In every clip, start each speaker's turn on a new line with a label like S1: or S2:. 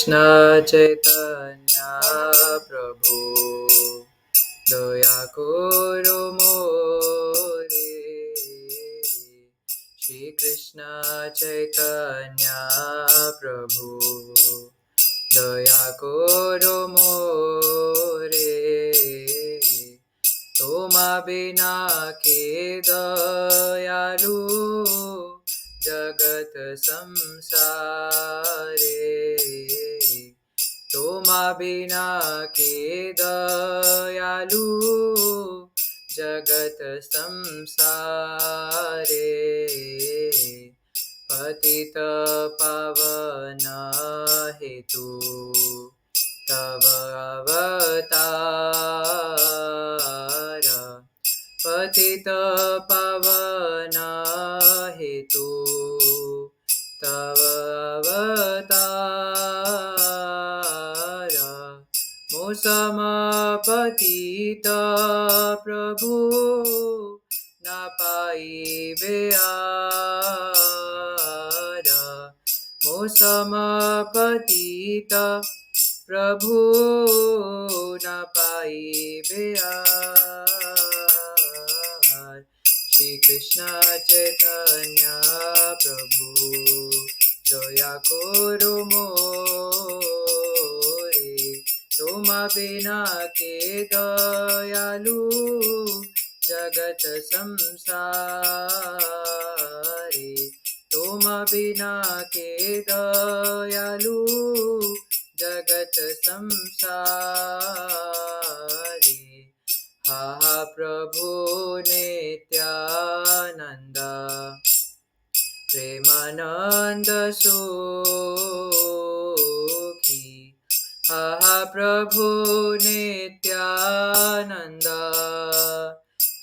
S1: कृष्ण चैतन्य प्रभु दया करो मोरे। श्री कृष्ण चैतन्य प्रभु दया करो मोरे। तोमा बिना के दयालु जगत संसारे। तोमा बिना के दयालु जगत संसारे। पतित पावन हेतु तव अवतार। पतित पावन हेतु तव अवतार। मौसम पतित प्रभु न पाइबे आर। मौसम पतित प्रभु न पाइबे आर। श्री कृष्ण चैतन्य प्रभु दया करो मोरे। तुम बिना के दयालु जगत संसारे। तुम बिना के दयालु जगत संसारे। हा प्रभु नित्यानंद प्रेमानंद सुखी। हा प्रभु नित्यानंद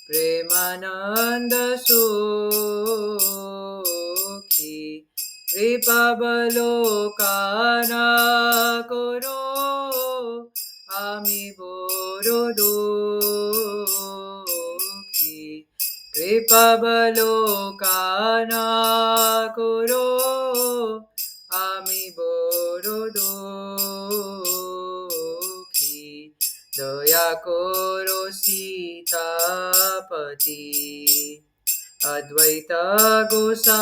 S1: प्रेमानंद सुखी। कृपावलोकन करो आमी बড় দুঃখী। कृपावलोकन करो आमी बড় দুঃখী। दया करो सीतापति अद्वैत गोसाई।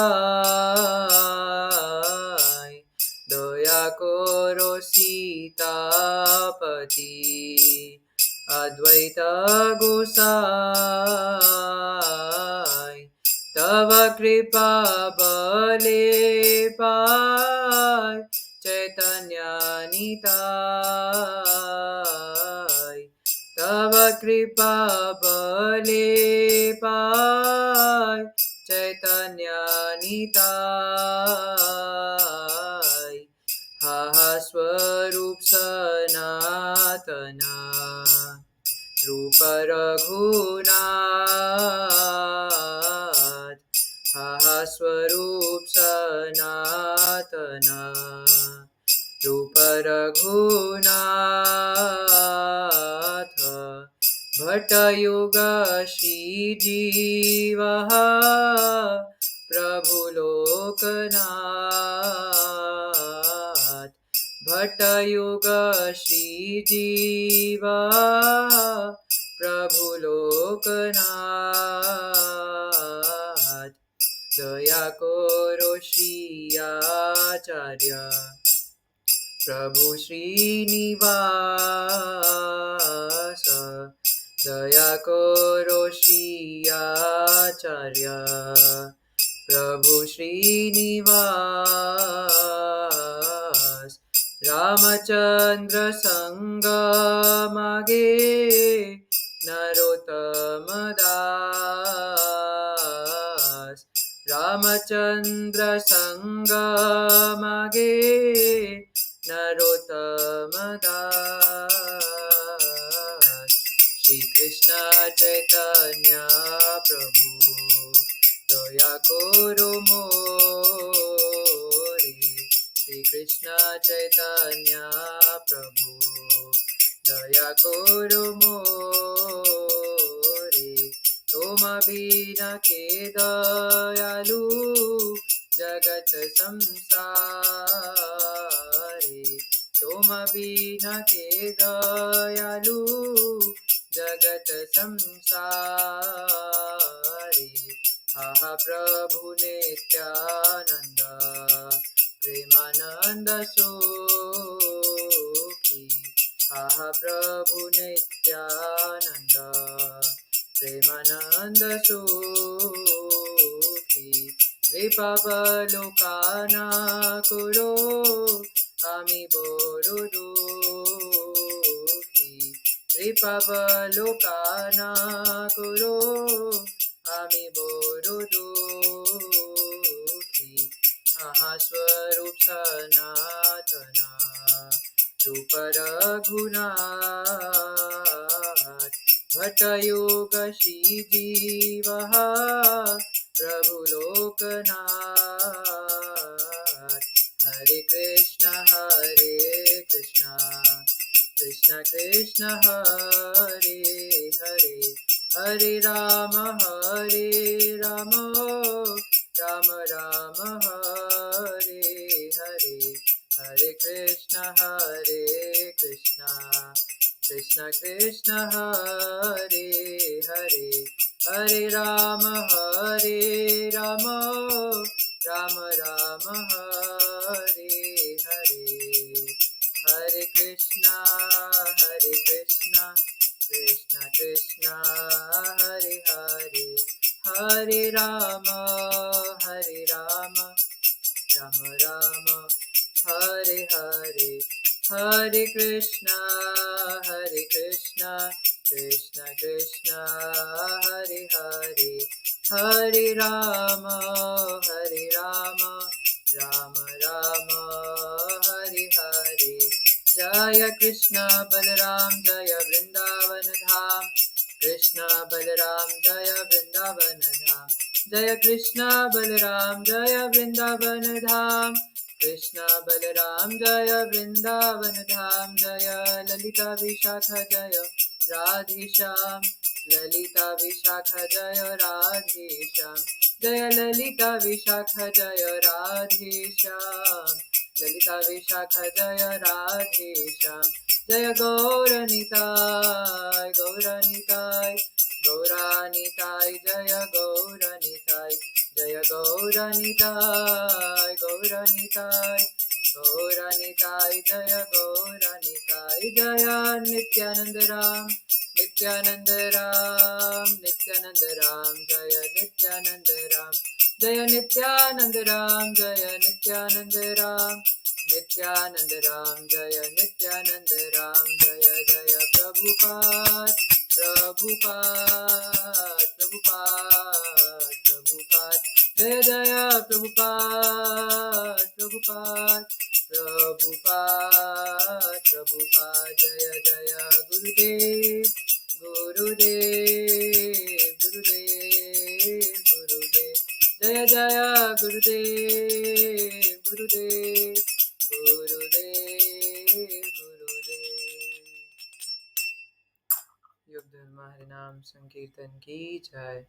S1: दया करो सीतापति अद्वैत गोसाई। तव कृपा बले पाय चैतन्य निताय। तव कृपा बले पाय चैतन्य निताय। हा स्वरूप सनातना रूप रघुनाथ। हा स्वरूप सनातना रूप रघुनाथ। भट्टयुग श्रीजीवः प्रभु लोकनाथ। भट्टयुग श्रीजीवः प्रभु लोकनाथ। दया करो श्री आचार्य प्रभु श्रीनिवास। दया करो श्री आचार्य प्रभु श्रीनिवास। रामचंद्र संग मागे नरोत्तम दास। रामचंद्र संग मागे नरोत्तम दास। श्री कृष्ण चैतन्य प्रभु दया करो मोरे। श्री कृष्ण चैतन्य प्रभु दया करो मोरे। तुम बिना के दयालु जगत संसारे। बिना के दयालु जगत संसारी। आहा प्रभु नित्यानंद प्रेमानंद सुखी। आहा प्रभु नित्यानंद प्रेमानंद सुखी। कृपावलोकना कुरो आमी बড় দুঃখী। कृपावलोकना कुरो आमी बড় দুঃখী। आहा स्वरूप सनातना रूप रघुनाथ। भटयोग श्री जीवः प्रभु लोकनाथ। हरे कृष्ण कृष्ण कृष्ण हरे हरे। हरे राम राम राम हरे हरे। हरे कृष्ण कृष्ण कृष्ण हरे हरे। हरे राम राम राम हरे हरे। हरे कृष्णा कृष्ण कृष्ण हरे हरे। हरे राम राम राम हरे हरे। हरे कृष्णा कृष्ण कृष्ण हरे हरे। हरे राम राम राम हरे हरे। जय कृष्ण बलराम जय वृंदावन धाम। कृष्ण बलराम जय वृंदावन धाम। जय कृष्ण बलराम जय वृंदावन धाम। कृष्ण बलराम जय वृंदावन धाम। जय ललिता विशाखा जय राधे श्याम। ललिता विशाखा जय राधे श्याम। जय ललिता विशाखा जय राधे श्याम। ललिता विशाखा जय राधे श्याम। जय गौरनिताय गौरनिताय गौरानिताय जय गौरनिताय। जय गौरनिताय गौरनिताय गौरनिताय जय गौरनिताय। जय नित्यानंद राम नित्यानंद राम नित्यानंद राम जय नित्यानंद राम। जय नित्यानंद राम जय नित्यानंद राम नित्यानंद राम जय नित्यानंद राम। जय जय प्रभुपाद प्रभुपाद प्रभुपाद प्रभुपाद। जय जय प्रभुपाद प्रभुपाद प्रभुपाद प्रभुपाद। जय जय गुरुदेव गुरुदेव गुरुदेव गुरुदेव। जय जय गुरुदेव गुरुदेव गुरुदेव गुरुदेव। युग धर्म हरिनाम संकीर्तन की जय।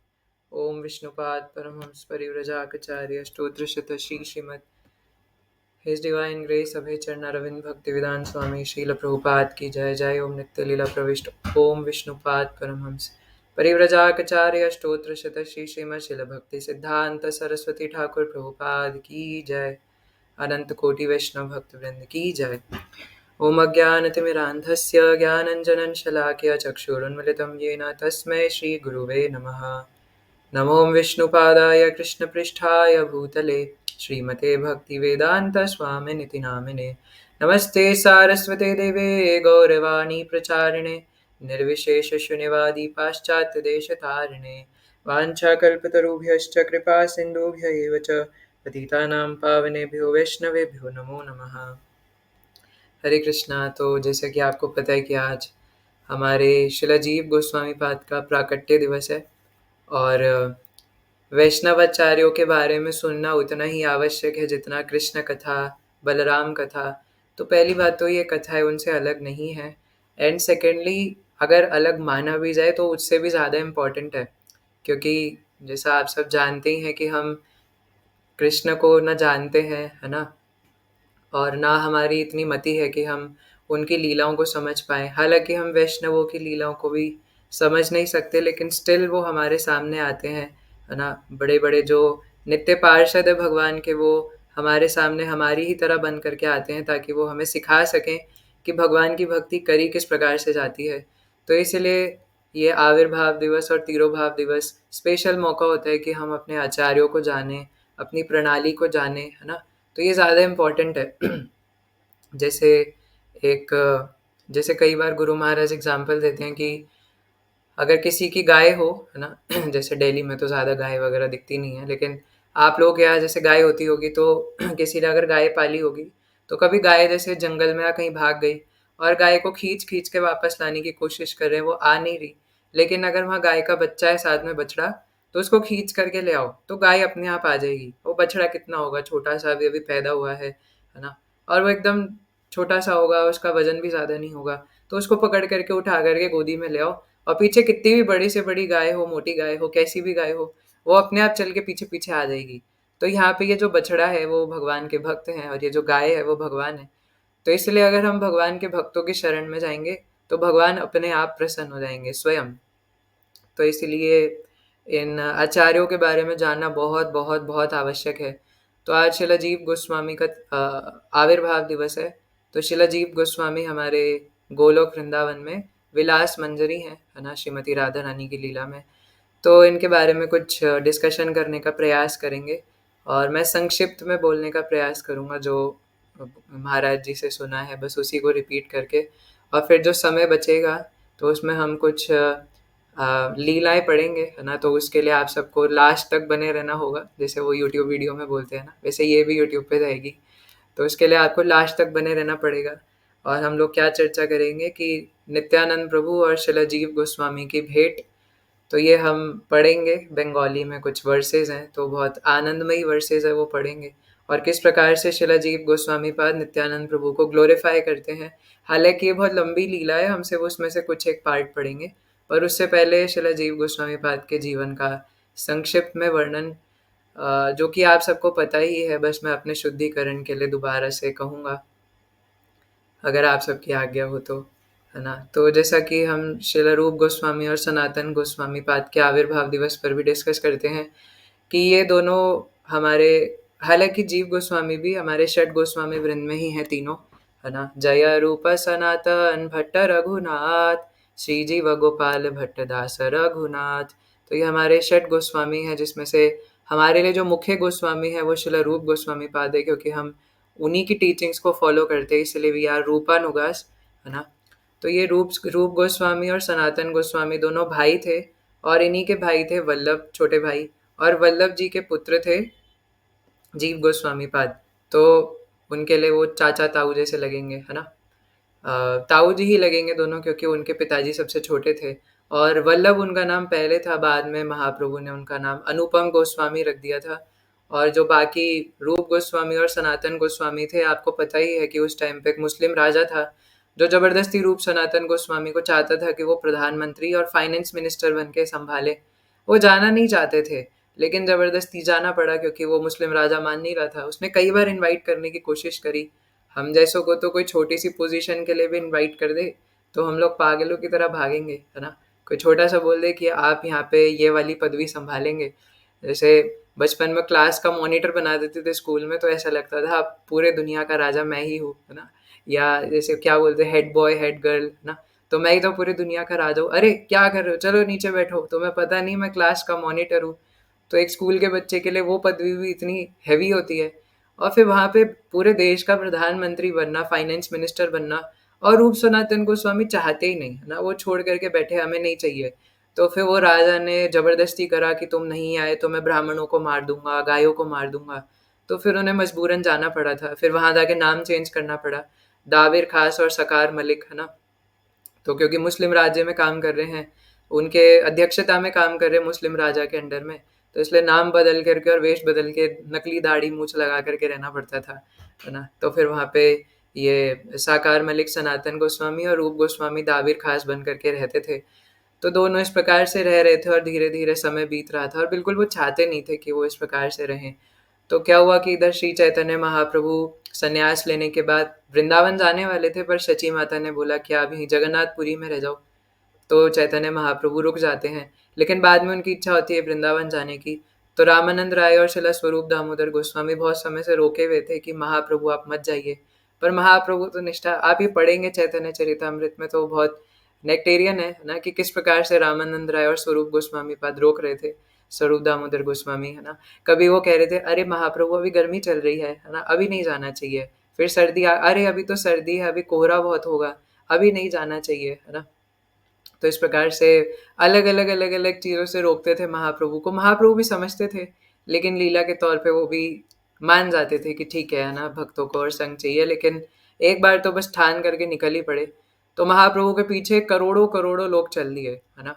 S1: ओम विष्णुपाद परमहंस परिव्रजाचार्य स्तोत्र Shri Shrimad His Divine Grace अभय चरण अरविंद भक्तिवेदांत स्वामी श्रील प्रभुपाद की जय। जय ओम नित्य लीला प्रविष्ट ओम विष्णुपाद परमहंस परिव्रजाचार्य स्तोत्र श्री श्रीमद शिल भक्ति सिद्धांत सरस्वती ठाकुर प्रभुपाद की जय। अनंत कोटि वैष्णव भक्त वृंद की जय। ओम अज्ञानतिमिरान्धस्य ज्ञानञ्जनं शलाकया चक्षुरुन्मिलितं येन तस्मै श्रीगुरुवे नमः। नमो विष्णुपादाय कृष्णपृष्ठाय भूतले श्रीमते भक्तिवेदांत स्वामिनिति नामिने। नमस्ते सारस्वते देवे गौरवाणी प्रचारिणे निर्विशेष शून्यवादी पाश्चात्य देशतारिणे। वाञ्छाकल्पतरुभ्यश्च कृपा सिन्धुभ्य एव च पतितानां पावनेभ्यो वैष्णवेभ्यो नमो नमः। हरे कृष्णा। तो जैसे कि आपको पता है कि आज हमारे शिलाजीव गोस्वामी पाद का प्राकट्य दिवस है और वैष्णवाचार्यों के बारे में सुनना उतना ही आवश्यक है जितना कृष्ण कथा बलराम कथा। तो पहली बात तो ये कथाएं उनसे अलग नहीं है एंड सेकेंडली अगर अलग माना भी जाए तो उससे भी ज़्यादा इम्पॉर्टेंट है क्योंकि जैसा आप सब जानते ही हैं कि हम कृष्ण को न जानते हैं है ना। और ना हमारी इतनी मति है कि हम उनकी लीलाओं को समझ पाएँ। हालाँकि हम वैष्णवों की लीलाओं को भी समझ नहीं सकते, लेकिन स्टिल वो हमारे सामने आते हैं, है ना? बड़े-बड़े जो नित्य पार्षद हैं भगवान के, वो हमारे सामने हमारी ही तरह बन कर के आते हैं, ताकि वो हमें सिखा सकें कि भगवान की भक्ति करी किस प्रकार से जाती है। तो इसीलिए ये आविर्भाव दिवस और तिरोभाव दिवस स्पेशल मौका होता है कि हम अपने आचार्यों को जानें, अपनी प्रणाली को जानें, है ना? तो ये ज़्यादा इम्पोर्टेंट है। जैसे एक जैसे कई बार गुरु महाराज एग्जाम्पल देते हैं कि अगर किसी की गाय हो, है ना? जैसे दिल्ली में तो ज़्यादा गाय वगैरह दिखती नहीं है, लेकिन आप लोगों के यहाँ जैसे गाय होती होगी, तो किसी ने अगर गाय पाली होगी, तो कभी गाय जैसे जंगल में या कहीं भाग गई और गाय को खींच-खींच के वापस लाने की कोशिश कर रहे हैं, वो आ नहीं रही। लेकिन अगर वहाँ गाय का बच्चा है साथ में बछड़ा, तो उसको खींच करके ले आओ, तो गाय अपने आप आ जाएगी। वो बछड़ा कितना होगा, छोटा-सा अभी-अभी पैदा हुआ है ना? और वो एकदम छोटा-सा होगा, उसका वज़न भी ज़्यादा नहीं होगा, तो उसको पकड़ करके उठा करके गोदी में ले आओ, और पीछे कितनी भी बड़ी से बड़ी गाय हो, मोटी गाय हो, कैसी भी गाय हो, वो अपने आप चल के पीछे-पीछे आ जाएगी। तो यहाँ पे ये जो बछड़ा है वो भगवान के भक्त हैं, और ये जो गाय है वो भगवान है। तो इसलिए अगर हम भगवान के भक्तों की शरण में जाएँगे, तो भगवान अपने आप प्रसन्न हो जाएँगे स्वयं। तो इसलिए इन आचार्यों के बारे में जानना बहुत बहुत बहुत आवश्यक है। तो आज शिला जीव गोस्वामी का आविर्भाव दिवस है। तो शिला जीव गोस्वामी हमारे गोलोक वृंदावन में विलास मंजरी हैं, है ना? श्रीमती राधा रानी की लीला में। तो इनके बारे में कुछ डिस्कशन करने का प्रयास करेंगे, और मैं संक्षिप्त में बोलने का प्रयास करूँगा, जो महाराज जी से सुना है बस उसी को रिपीट करके। और फिर जो समय बचेगा, तो उसमें हम कुछ लीलाएँ पढ़ेंगे, है ना? तो उसके लिए आप सबको लास्ट तक बने रहना होगा, जैसे वो यूट्यूब वीडियो में बोलते हैं ना, वैसे ये भी यूट्यूब पे रहेगी। तो उसके लिए आपको लास्ट तक बने रहना पड़ेगा। और हम लोग क्या चर्चा करेंगे कि नित्यानंद प्रभु और शिला जीव गोस्वामी की भेंट। तो ये हम पढ़ेंगे, बंगाली में कुछ वर्सेस हैं, तो बहुत आनंदमयी वर्सेस है, वो पढ़ेंगे। और किस प्रकार से शिला जीव गोस्वामी पाद नित्यानंद प्रभु को ग्लोरीफाई करते हैं। हालांकि ये बहुत लंबी लीला है, हम सिर्फ उसमें से कुछ एक पार्ट पढ़ेंगे। पर उससे पहले शिला जीव गोस्वामी पाद के जीवन का संक्षिप्त में वर्णन, जो कि आप सबको पता ही है, बस मैं अपने शुद्धिकरण के लिए दोबारा से कहूँगा, अगर आप सबकी आज्ञा हो तो, है ना? तो जैसा कि हम श्रील रूप गोस्वामी और सनातन गोस्वामी पाद के आविर्भाव दिवस पर भी डिस्कस करते हैं कि ये दोनों हमारे, हालांकि जीव गोस्वामी भी हमारे षट गोस्वामी वृंद में ही हैं तीनों, है ना? जय रूप सनातन भट्ट रघुनाथ, श्री जीव गोपाल भट्ट दास रघुनाथ। तो ये हमारे षट गोस्वामी हैं, जिसमें से हमारे लिए जो मुख्य गोस्वामी है वो श्रील रूप गोस्वामी पाद है, क्योंकि हम उन्हीं की टीचिंग्स को फॉलो करते हैं, इसलिए वी आर रूपानुगास, है ना? तो ये रूप गोस्वामी और सनातन गोस्वामी दोनों भाई थे, और इन्हीं के भाई थे वल्लभ, छोटे भाई। और वल्लभ जी के पुत्र थे जीव गोस्वामी पाद। तो उनके लिए वो चाचा ताऊ जैसे लगेंगे, है ना? ताऊ जी ही लगेंगे दोनों, क्योंकि उनके पिताजी सबसे छोटे थे। और वल्लभ उनका नाम पहले था, बाद में महाप्रभु ने उनका नाम अनुपम गोस्वामी रख दिया था। और जो बाकी रूप गोस्वामी और सनातन गोस्वामी थे, आपको पता ही है कि उस टाइम पे एक मुस्लिम राजा था, जो जबरदस्ती रूप सनातन गोस्वामी को चाहता था कि वो प्रधानमंत्री और फाइनेंस मिनिस्टर बन के संभाले। वो जाना नहीं चाहते थे, लेकिन जबरदस्ती जाना पड़ा, क्योंकि वो मुस्लिम राजा मान नहीं रहा था। उसने कई बार इनवाइट करने की कोशिश करी, हम जैसों को तो कोई छोटी सी पोजीशन के लिए भी इनवाइट कर दे, तो हम लोग पागलों की तरह भागेंगे, है ना? कोई छोटा सा बोल दे कि आप यहाँ पे ये वाली पदवी संभालेंगे, जैसे बचपन में क्लास का मॉनिटर बना देते थे स्कूल में, तो ऐसा लगता था अब पूरे दुनिया का राजा मैं ही हूँ, है ना? या जैसे क्या बोलते हैं, हेड बॉय हेड गर्ल, है ना? तो मैं ही तो पूरी दुनिया का राजा हूँ। अरे क्या कर रहे हो, चलो नीचे बैठो, तुम्हें पता नहीं मैं क्लास का मॉनिटर हूँ। तो एक स्कूल के बच्चे के लिए वो पदवी भी इतनी हैवी होती है। और फिर वहाँ पे पूरे देश का प्रधानमंत्री बनना, फाइनेंस मिनिस्टर बनना, और रूप सनातन गोस्वामी चाहते ही नहीं, है ना? वो छोड़ करके बैठे, हमें नहीं चाहिए। तो फिर वो राजा ने जबरदस्ती करा कि तुम नहीं आए तो मैं ब्राह्मणों को मार दूंगा, गायों को मार दूंगा। तो फिर उन्हें मजबूरन जाना पड़ा था, फिर वहां जाके नाम चेंज करना पड़ा, दाबिर खास और सकार मलिक, है ना? तो क्योंकि मुस्लिम राज्य में काम कर रहे हैं, उनके अध्यक्षता में काम कर रहे हैं मुस्लिम राजा के अंडर में, तो इसलिए नाम बदल करके और वेश बदल के, नकली दाढ़ी मूछ लगा करके रहना पड़ता था, है ना? तो फिर वहाँ पे ये साकार मलिक सनातन गोस्वामी और रूप गोस्वामी दाबिर खास बन करके रहते थे। तो दोनों इस प्रकार से रह रहे थे, और धीरे धीरे समय बीत रहा था, और बिल्कुल वो चाहते नहीं थे कि वो इस प्रकार से रहें। तो क्या हुआ कि इधर श्री चैतन्य महाप्रभु संन्यास लेने के बाद वृंदावन जाने वाले थे, पर शची माता ने बोला कि आप यहीं जगन्नाथपुरी में रह जाओ। तो चैतन्य महाप्रभु रुक जाते हैं, लेकिन बाद में उनकी इच्छा होती है वृंदावन जाने की। तो रामानंद राय और शिला स्वरूप दामोदर गोस्वामी बहुत समय से रोके हुए थे कि महाप्रभु आप मत जाइए, पर महाप्रभु तो निष्ठा, आप ये पढ़ेंगे चैतन्य चरितामृत में तो बहुत नेक्टेरियन है ना, कि किस प्रकार से रामानंद राय और स्वरूप गोस्वामी पाद रोक रहे थे स्वरूप दामोदर गोस्वामी, है ना। कभी वो कह रहे थे अरे महाप्रभु अभी गर्मी चल रही है ना, अभी नहीं जाना चाहिए। फिर सर्दी अरे अभी तो सर्दी है, अभी कोहरा बहुत होगा, अभी नहीं जाना चाहिए, है ना। तो इस प्रकार से अलग अलग चीज़ों से रोकते थे महाप्रभु को। महाप्रभु भी समझते थे, लेकिन लीला के तौर पे वो भी मान जाते थे कि ठीक है ना, भक्तों को और संग चाहिए। लेकिन एक बार तो बस ठान करके निकल ही पड़े। तो महाप्रभु के पीछे करोड़ों करोड़ों लोग चल दिए, है ना।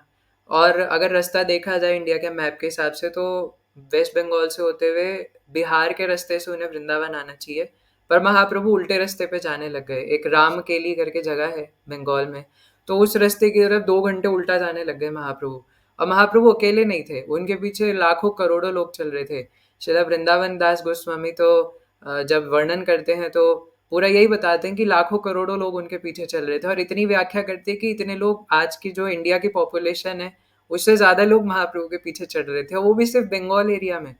S1: और अगर रास्ता देखा जाए इंडिया के मैप के हिसाब से, तो वेस्ट बंगाल से होते हुए बिहार के रास्ते से उन्हें वृंदावन आना चाहिए, पर महाप्रभु उल्टे रास्ते पे जाने लग गए। एक रामकेली करके जगह है बंगाल में, तो उस रास्ते की तरफ 2 घंटे उल्टा जाने लग गए महाप्रभु। और महाप्रभु अकेले नहीं थे, उनके पीछे लाखों करोड़ों लोग चल रहे थे। श्रीला वृंदावन दास गोस्वामी तो जब वर्णन करते हैं तो पूरा यही बताते हैं कि लाखों करोड़ों लोग उनके पीछे चल रहे थे, और इतनी व्याख्या करते हैं कि इतने लोग, आज की जो इंडिया की पॉपुलेशन है उससे ज्यादा लोग महाप्रभु के पीछे चल रहे थे, और वो भी सिर्फ बंगाल एरिया में।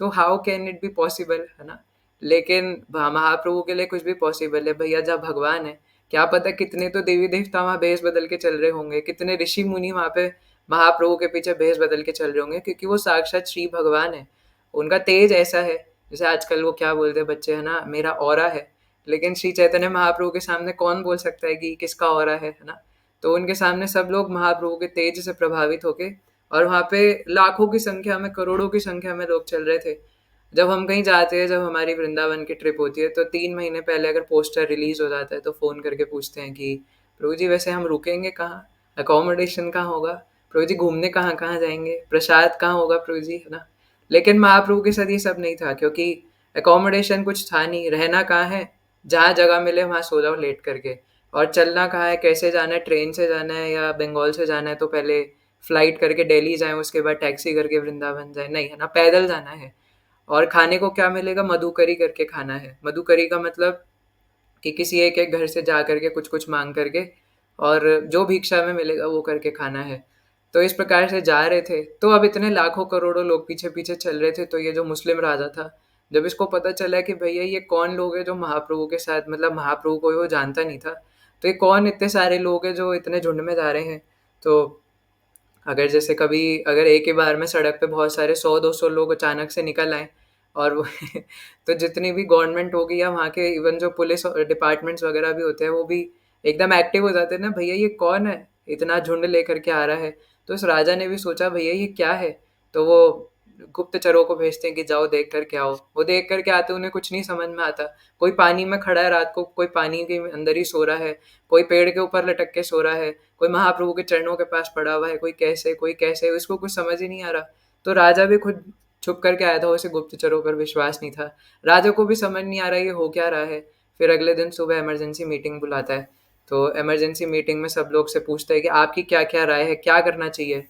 S1: तो how can it be possible, है ना। लेकिन महाप्रभु के लिए कुछ भी पॉसिबल है भैया, जहाँ भगवान है, क्या पता कितने तो देवी देवता वहाँ भेष बदल के चल रहे होंगे, कितने ऋषि मुनि वहाँ पे महाप्रभु के पीछे भेष बदल के चल रहे होंगे, क्योंकि वो साक्षात श्री भगवान है। उनका तेज ऐसा है, जैसे आजकल वो क्या बोलते हैं बच्चे, है ना, मेरा ऑरा है। लेकिन श्री चैतन्य महाप्रभु के सामने कौन बोल सकता है कि किसका ऑरा है ना। तो उनके सामने सब लोग महाप्रभु के तेज से प्रभावित होके, और वहाँ पे लाखों की संख्या में, करोड़ों की संख्या में लोग चल रहे थे। जब हम कहीं जाते हैं, जब हमारी वृंदावन की ट्रिप होती है, तो 3 महीने पहले अगर पोस्टर रिलीज हो जाता है तो फ़ोन करके पूछते हैं कि प्रभु जी वैसे हम रुकेंगे कहाँ, अकोमोडेशन कहाँ होगा, प्रभु जी घूमने कहाँ कहाँ जाएंगे, प्रसाद कहाँ होगा प्रभु जी, है ना। लेकिन महाप्रभु के साथ ये सब नहीं था, क्योंकि अकोमोडेशन कुछ था नहीं, रहना कहाँ है, जहाँ जगह मिले वहाँ सो जाओ लेट करके। और चलना कहाँ है, कैसे जाना है, ट्रेन से जाना है या बंगाल से जाना है तो पहले फ्लाइट करके दिल्ली जाएं, उसके बाद टैक्सी करके वृंदावन जाएं, नहीं, है ना, पैदल जाना है। और खाने को क्या मिलेगा, मधुकरी करके खाना है। मधुकरी का मतलब कि किसी एक एक घर से जा करके कुछ कुछ मांग करके, और जो भिक्षा में मिलेगा वो करके खाना है। तो इस प्रकार से जा रहे थे, तो अब इतने लाखों करोड़ों लोग पीछे पीछे चल रहे थे। तो ये जो मुस्लिम राजा था, जब इसको पता चला कि भैया ये कौन लोग हैं जो महाप्रभु के साथ, मतलब महाप्रभु को वो जानता नहीं था, तो ये कौन इतने सारे लोग हैं जो इतने झुंड में जा रहे हैं। तो अगर जैसे कभी, अगर एक ही बार में सड़क पे बहुत सारे 100-200 लोग अचानक से निकल आए, और वो तो जितनी भी गवर्नमेंट होगी या वहाँ के इवन जो पुलिस डिपार्टमेंट्स वगैरह भी होते हैं, वो भी एकदम एक्टिव हो जाते हैं ना, भैया ये कौन है, इतना झुंड लेकर के आ रहा है। तो इस राजा ने भी सोचा भैया ये क्या है। तो वो गुप्तचरों को भेजते हैं कि जाओ देख करके आओ। वो देख करके आते, उन्हें कुछ नहीं समझ में आता। कोई पानी में खड़ा है रात को, कोई पानी के अंदर ही सो रहा है, कोई पेड़ के ऊपर लटक के सो रहा है, कोई महाप्रभु के चरणों के पास पड़ा हुआ है, कोई कैसे, इसको कुछ समझ ही नहीं आ रहा। तो राजा भी खुद छुप करके आया था, उसे गुप्तचरों पर विश्वास नहीं था। राजा को भी समझ नहीं आ रहा ये हो क्या रहा है। फिर अगले दिन सुबह इमरजेंसी मीटिंग बुलाता है। तो इमरजेंसी मीटिंग में सब लोग से पूछता है कि आपकी क्या क्या राय है, क्या करना चाहिए।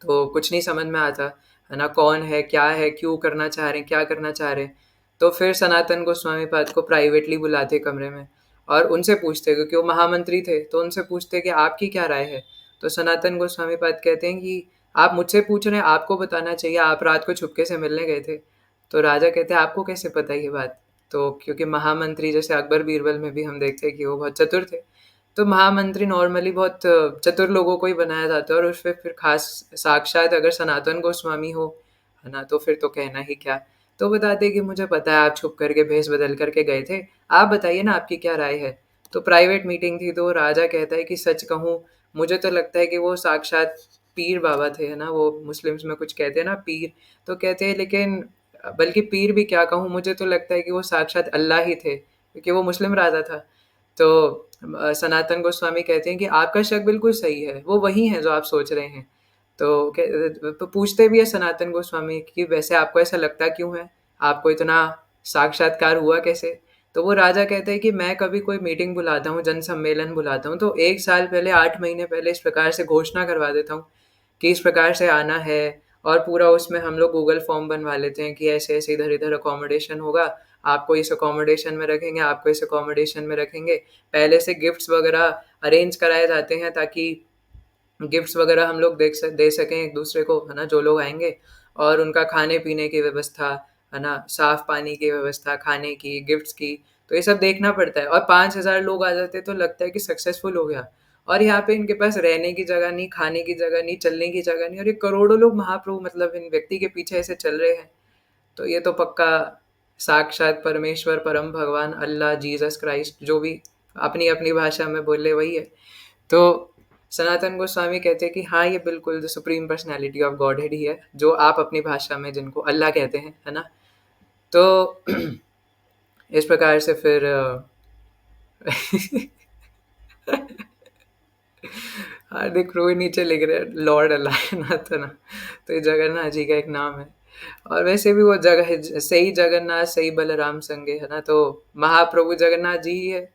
S1: तो कुछ नहीं समझ में आता, है ना, कौन है, क्या है, क्यों करना चाह रहे हैं, क्या करना चाह रहे हैं। तो फिर सनातन गोस्वामी पाद को प्राइवेटली बुलाते कमरे में, और उनसे पूछते, क्योंकि वो महामंत्री थे, तो उनसे पूछते कि आपकी क्या राय है। तो सनातन गोस्वामी पाद कहते हैं कि आप मुझसे पूछ रहे हैं, आपको बताना चाहिए, आप रात को चुपके से मिलने गए थे। तो राजा कहते हैं आपको कैसे पता ये बात। तो क्योंकि महामंत्री, जैसे अकबर बीरबल में भी हम देखते हैं कि वो बहुत चतुर थे, तो महामंत्री नॉर्मली बहुत चतुर लोगों को ही बनाया जाता है, और उसमें फिर खास साक्षात अगर सनातन गोस्वामी हो, है ना, तो फिर तो कहना ही क्या। तो बताते कि मुझे पता है आप छुप करके भेष बदल करके गए थे, आप बताइए ना आपकी क्या राय है। तो प्राइवेट मीटिंग थी, तो राजा कहता है कि सच कहूँ, मुझे तो लगता है कि वो साक्षात पीर बाबा थे, है ना, वो मुस्लिम्स में कुछ कहते हैं ना पीर। तो कहते हैं लेकिन, बल्कि पीर भी क्या कहूँ, मुझे तो लगता है कि वो साक्षात अल्लाह ही थे, क्योंकि वो मुस्लिम राजा था। तो सनातन गोस्वामी कहते हैं कि आपका शक बिल्कुल सही है, वो वही है जो आप सोच रहे हैं। तो पूछते भी है सनातन गोस्वामी कि वैसे आपको ऐसा लगता क्यों है, आपको इतना साक्षात्कार हुआ कैसे। तो वो राजा कहते हैं कि मैं कभी कोई मीटिंग बुलाता हूँ, जन सम्मेलन बुलाता हूँ, तो 1 साल पहले, 8 महीने पहले इस प्रकार से घोषणा करवा देता हूँ कि इस प्रकार से आना है। और पूरा उसमें हम लोग गूगल फॉर्म बनवा लेते हैं कि ऐसे ऐसे इधर इधर अकोमोडेशन होगा, आपको इस अकोमोडेशन में रखेंगे, आपको इस अकोमोडेशन में रखेंगे। पहले से गिफ्ट्स वगैरह अरेंज कराए जाते हैं ताकि गिफ्ट्स वगैरह हम लोग दे सकें एक दूसरे को, है ना, जो लोग आएंगे। और उनका खाने पीने की व्यवस्था, है ना, साफ पानी की व्यवस्था, खाने की, गिफ्ट्स की, तो ये सब देखना पड़ता है। और 5,000 लोग आ जाते तो लगता है कि सक्सेसफुल हो गया। और यहाँ पे इनके पास रहने की जगह नहीं, खाने की जगह नहीं, चलने की जगह नहीं, और ये करोड़ों लोग महाप्रभु मतलब इन व्यक्ति के पीछे ऐसे चल रहे हैं। तो ये तो पक्का साक्षात परमेश्वर, परम भगवान, अल्लाह, जीसस क्राइस्ट, जो भी अपनी अपनी भाषा में बोले वही है। तो सनातन गोस्वामी कहते हैं कि हाँ, ये बिल्कुल the supreme personality of Godhead ही है, जो आप अपनी भाषा में जिनको अल्लाह कहते हैं, है ना। तो इस प्रकार से फिर हार्दिक रोहित नीचे लिख रहे हैं लॉर्ड अलायनाथ, है ना। तो ये जगन्नाथ जी का एक नाम है। और वैसे भी वो जगह है, सही जगन्नाथ सही बलराम संगे, है ना। तो महाप्रभु जगन्नाथ जी ही है,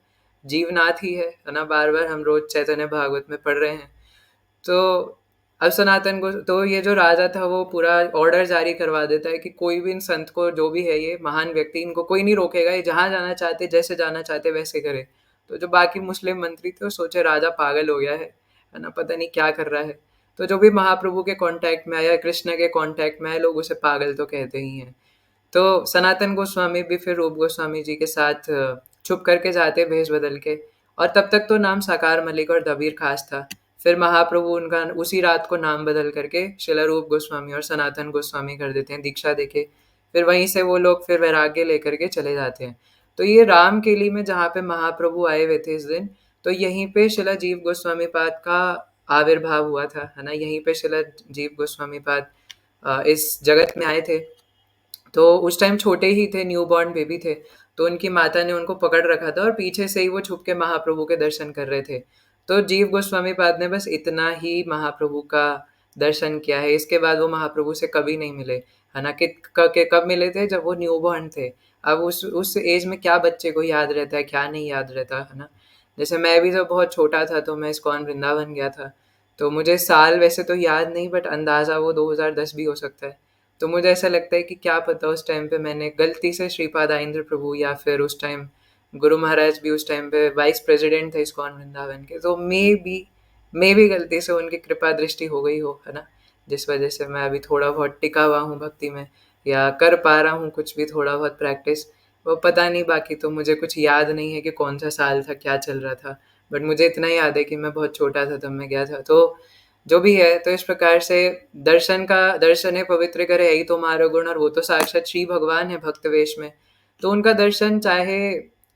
S1: जीवनाथ ही है ना। बार बार हम रोज चैतन्य भागवत में पढ़ रहे हैं। तो अब सनातन को तो ये जो राजा था वो पूरा ऑर्डर जारी करवा देता है कि कोई भी इन संत को, जो भी है ये महान व्यक्ति, इनको कोई नहीं रोकेगा, ये जहाँ जाना चाहते, जैसे जाना चाहते वैसे करे। तो जो बाकी मुस्लिम मंत्री थे वो सोचे राजा पागल हो गया है ना, पता नहीं क्या कर रहा है। तो जो भी महाप्रभु के कांटेक्ट में आया, कृष्ण के कांटेक्ट में आए लोग, उसे पागल तो कहते ही हैं। तो सनातन गोस्वामी भी फिर रूप गोस्वामी जी के साथ छुप करके जाते भेष बदल के। और तब तक तो नाम साकार मलिक और दबीर खास था। फिर महाप्रभु उनका उसी रात को नाम बदल करके शिला रूप गोस्वामी और सनातन गोस्वामी कर देते हैं दीक्षा देके। फिर वहीं से वो लोग फिर वैराग्य लेकर के चले जाते हैं। तो ये राम केली में जहाँ पे महाप्रभु आए हुए थे इस दिन, तो यहीं पे शिला जीव गोस्वामी पाद का आविर्भाव हुआ था, है ना। यहीं पे शिला जीव गोस्वामी पाद इस जगत में आए थे। तो उस टाइम छोटे ही थे, न्यू बॉर्न बेबी थे। तो उनकी माता ने उनको पकड़ रखा था और पीछे से ही वो छुप के महाप्रभु के दर्शन कर रहे थे। तो जीव गोस्वामी पाद ने बस इतना ही महाप्रभु का दर्शन किया है। इसके बाद वो महाप्रभु से कभी नहीं मिले, है ना। कब मिले थे? जब वो न्यू बॉर्न थे। अब उस एज में क्या बच्चे को याद रहता है, क्या नहीं याद रहता, है ना। जैसे मैं भी जब बहुत छोटा था तो मैं इस्कॉन वृंदावन गया था। तो मुझे साल वैसे तो याद नहीं, बट अंदाज़ा वो 2010 भी हो सकता है। तो मुझे ऐसा लगता है कि क्या पता उस टाइम पे मैंने गलती से श्रीपाद आइंद्र प्रभु, या फिर उस टाइम गुरु महाराज भी उस टाइम पे वाइस प्रेसिडेंट थे इस्कॉन वृंदावन के, तो मे भी गलती से उनकी कृपा दृष्टि हो गई हो, है ना। जिस वजह से मैं अभी थोड़ा बहुत टिका हुआ हूँ भक्ति में, या कर पा रहा हूँ कुछ भी थोड़ा बहुत प्रैक्टिस। वो पता नहीं, बाकी तो मुझे कुछ याद नहीं है कि कौन सा साल था, क्या चल रहा था। बट मुझे इतना याद है कि मैं बहुत छोटा था तब मैं गया था। तो जो भी है, तो इस प्रकार से दर्शन है पवित्र करे, यही तो मारो गुण। और वो तो साक्षात श्री भगवान है भक्त वेश में। तो उनका दर्शन चाहे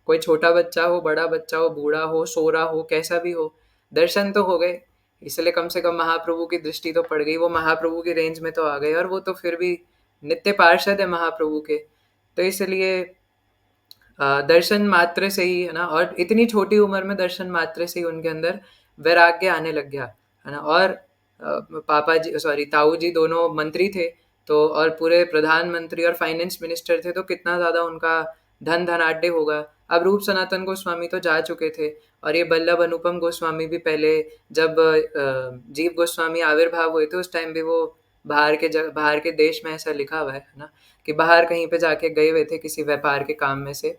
S1: कोई छोटा बच्चा हो, बड़ा बच्चा हो, बूढ़ा हो, सो रहा हो, कैसा भी हो, दर्शन तो हो गए। इसलिए कम से कम महाप्रभु की दृष्टि तो पड़ गई, वो महाप्रभु की रेंज में तो आ गए। और वो तो फिर भी नित्य पार्षद है महाप्रभु के। तो इसलिए दर्शन मात्र से ही, है ना, और इतनी छोटी उम्र में दर्शन मात्र से ही उनके अंदर वैराग्य आने लग गया, है ना। और पापा जी, सॉरी, ताऊ जी दोनों मंत्री थे। तो और पूरे प्रधानमंत्री और फाइनेंस मिनिस्टर थे, तो कितना ज़्यादा उनका धन धनाढ्य होगा। अब रूप सनातन गोस्वामी तो जा चुके थे। और ये बल्लभ अनुपम गोस्वामी भी पहले, जब जीव गोस्वामी आविर्भाव हुए थे, उस टाइम भी वो बाहर के देश में, ऐसा लिखा हुआ है ना, कि बाहर कहीं पे जाके गए हुए थे किसी व्यापार के काम में से।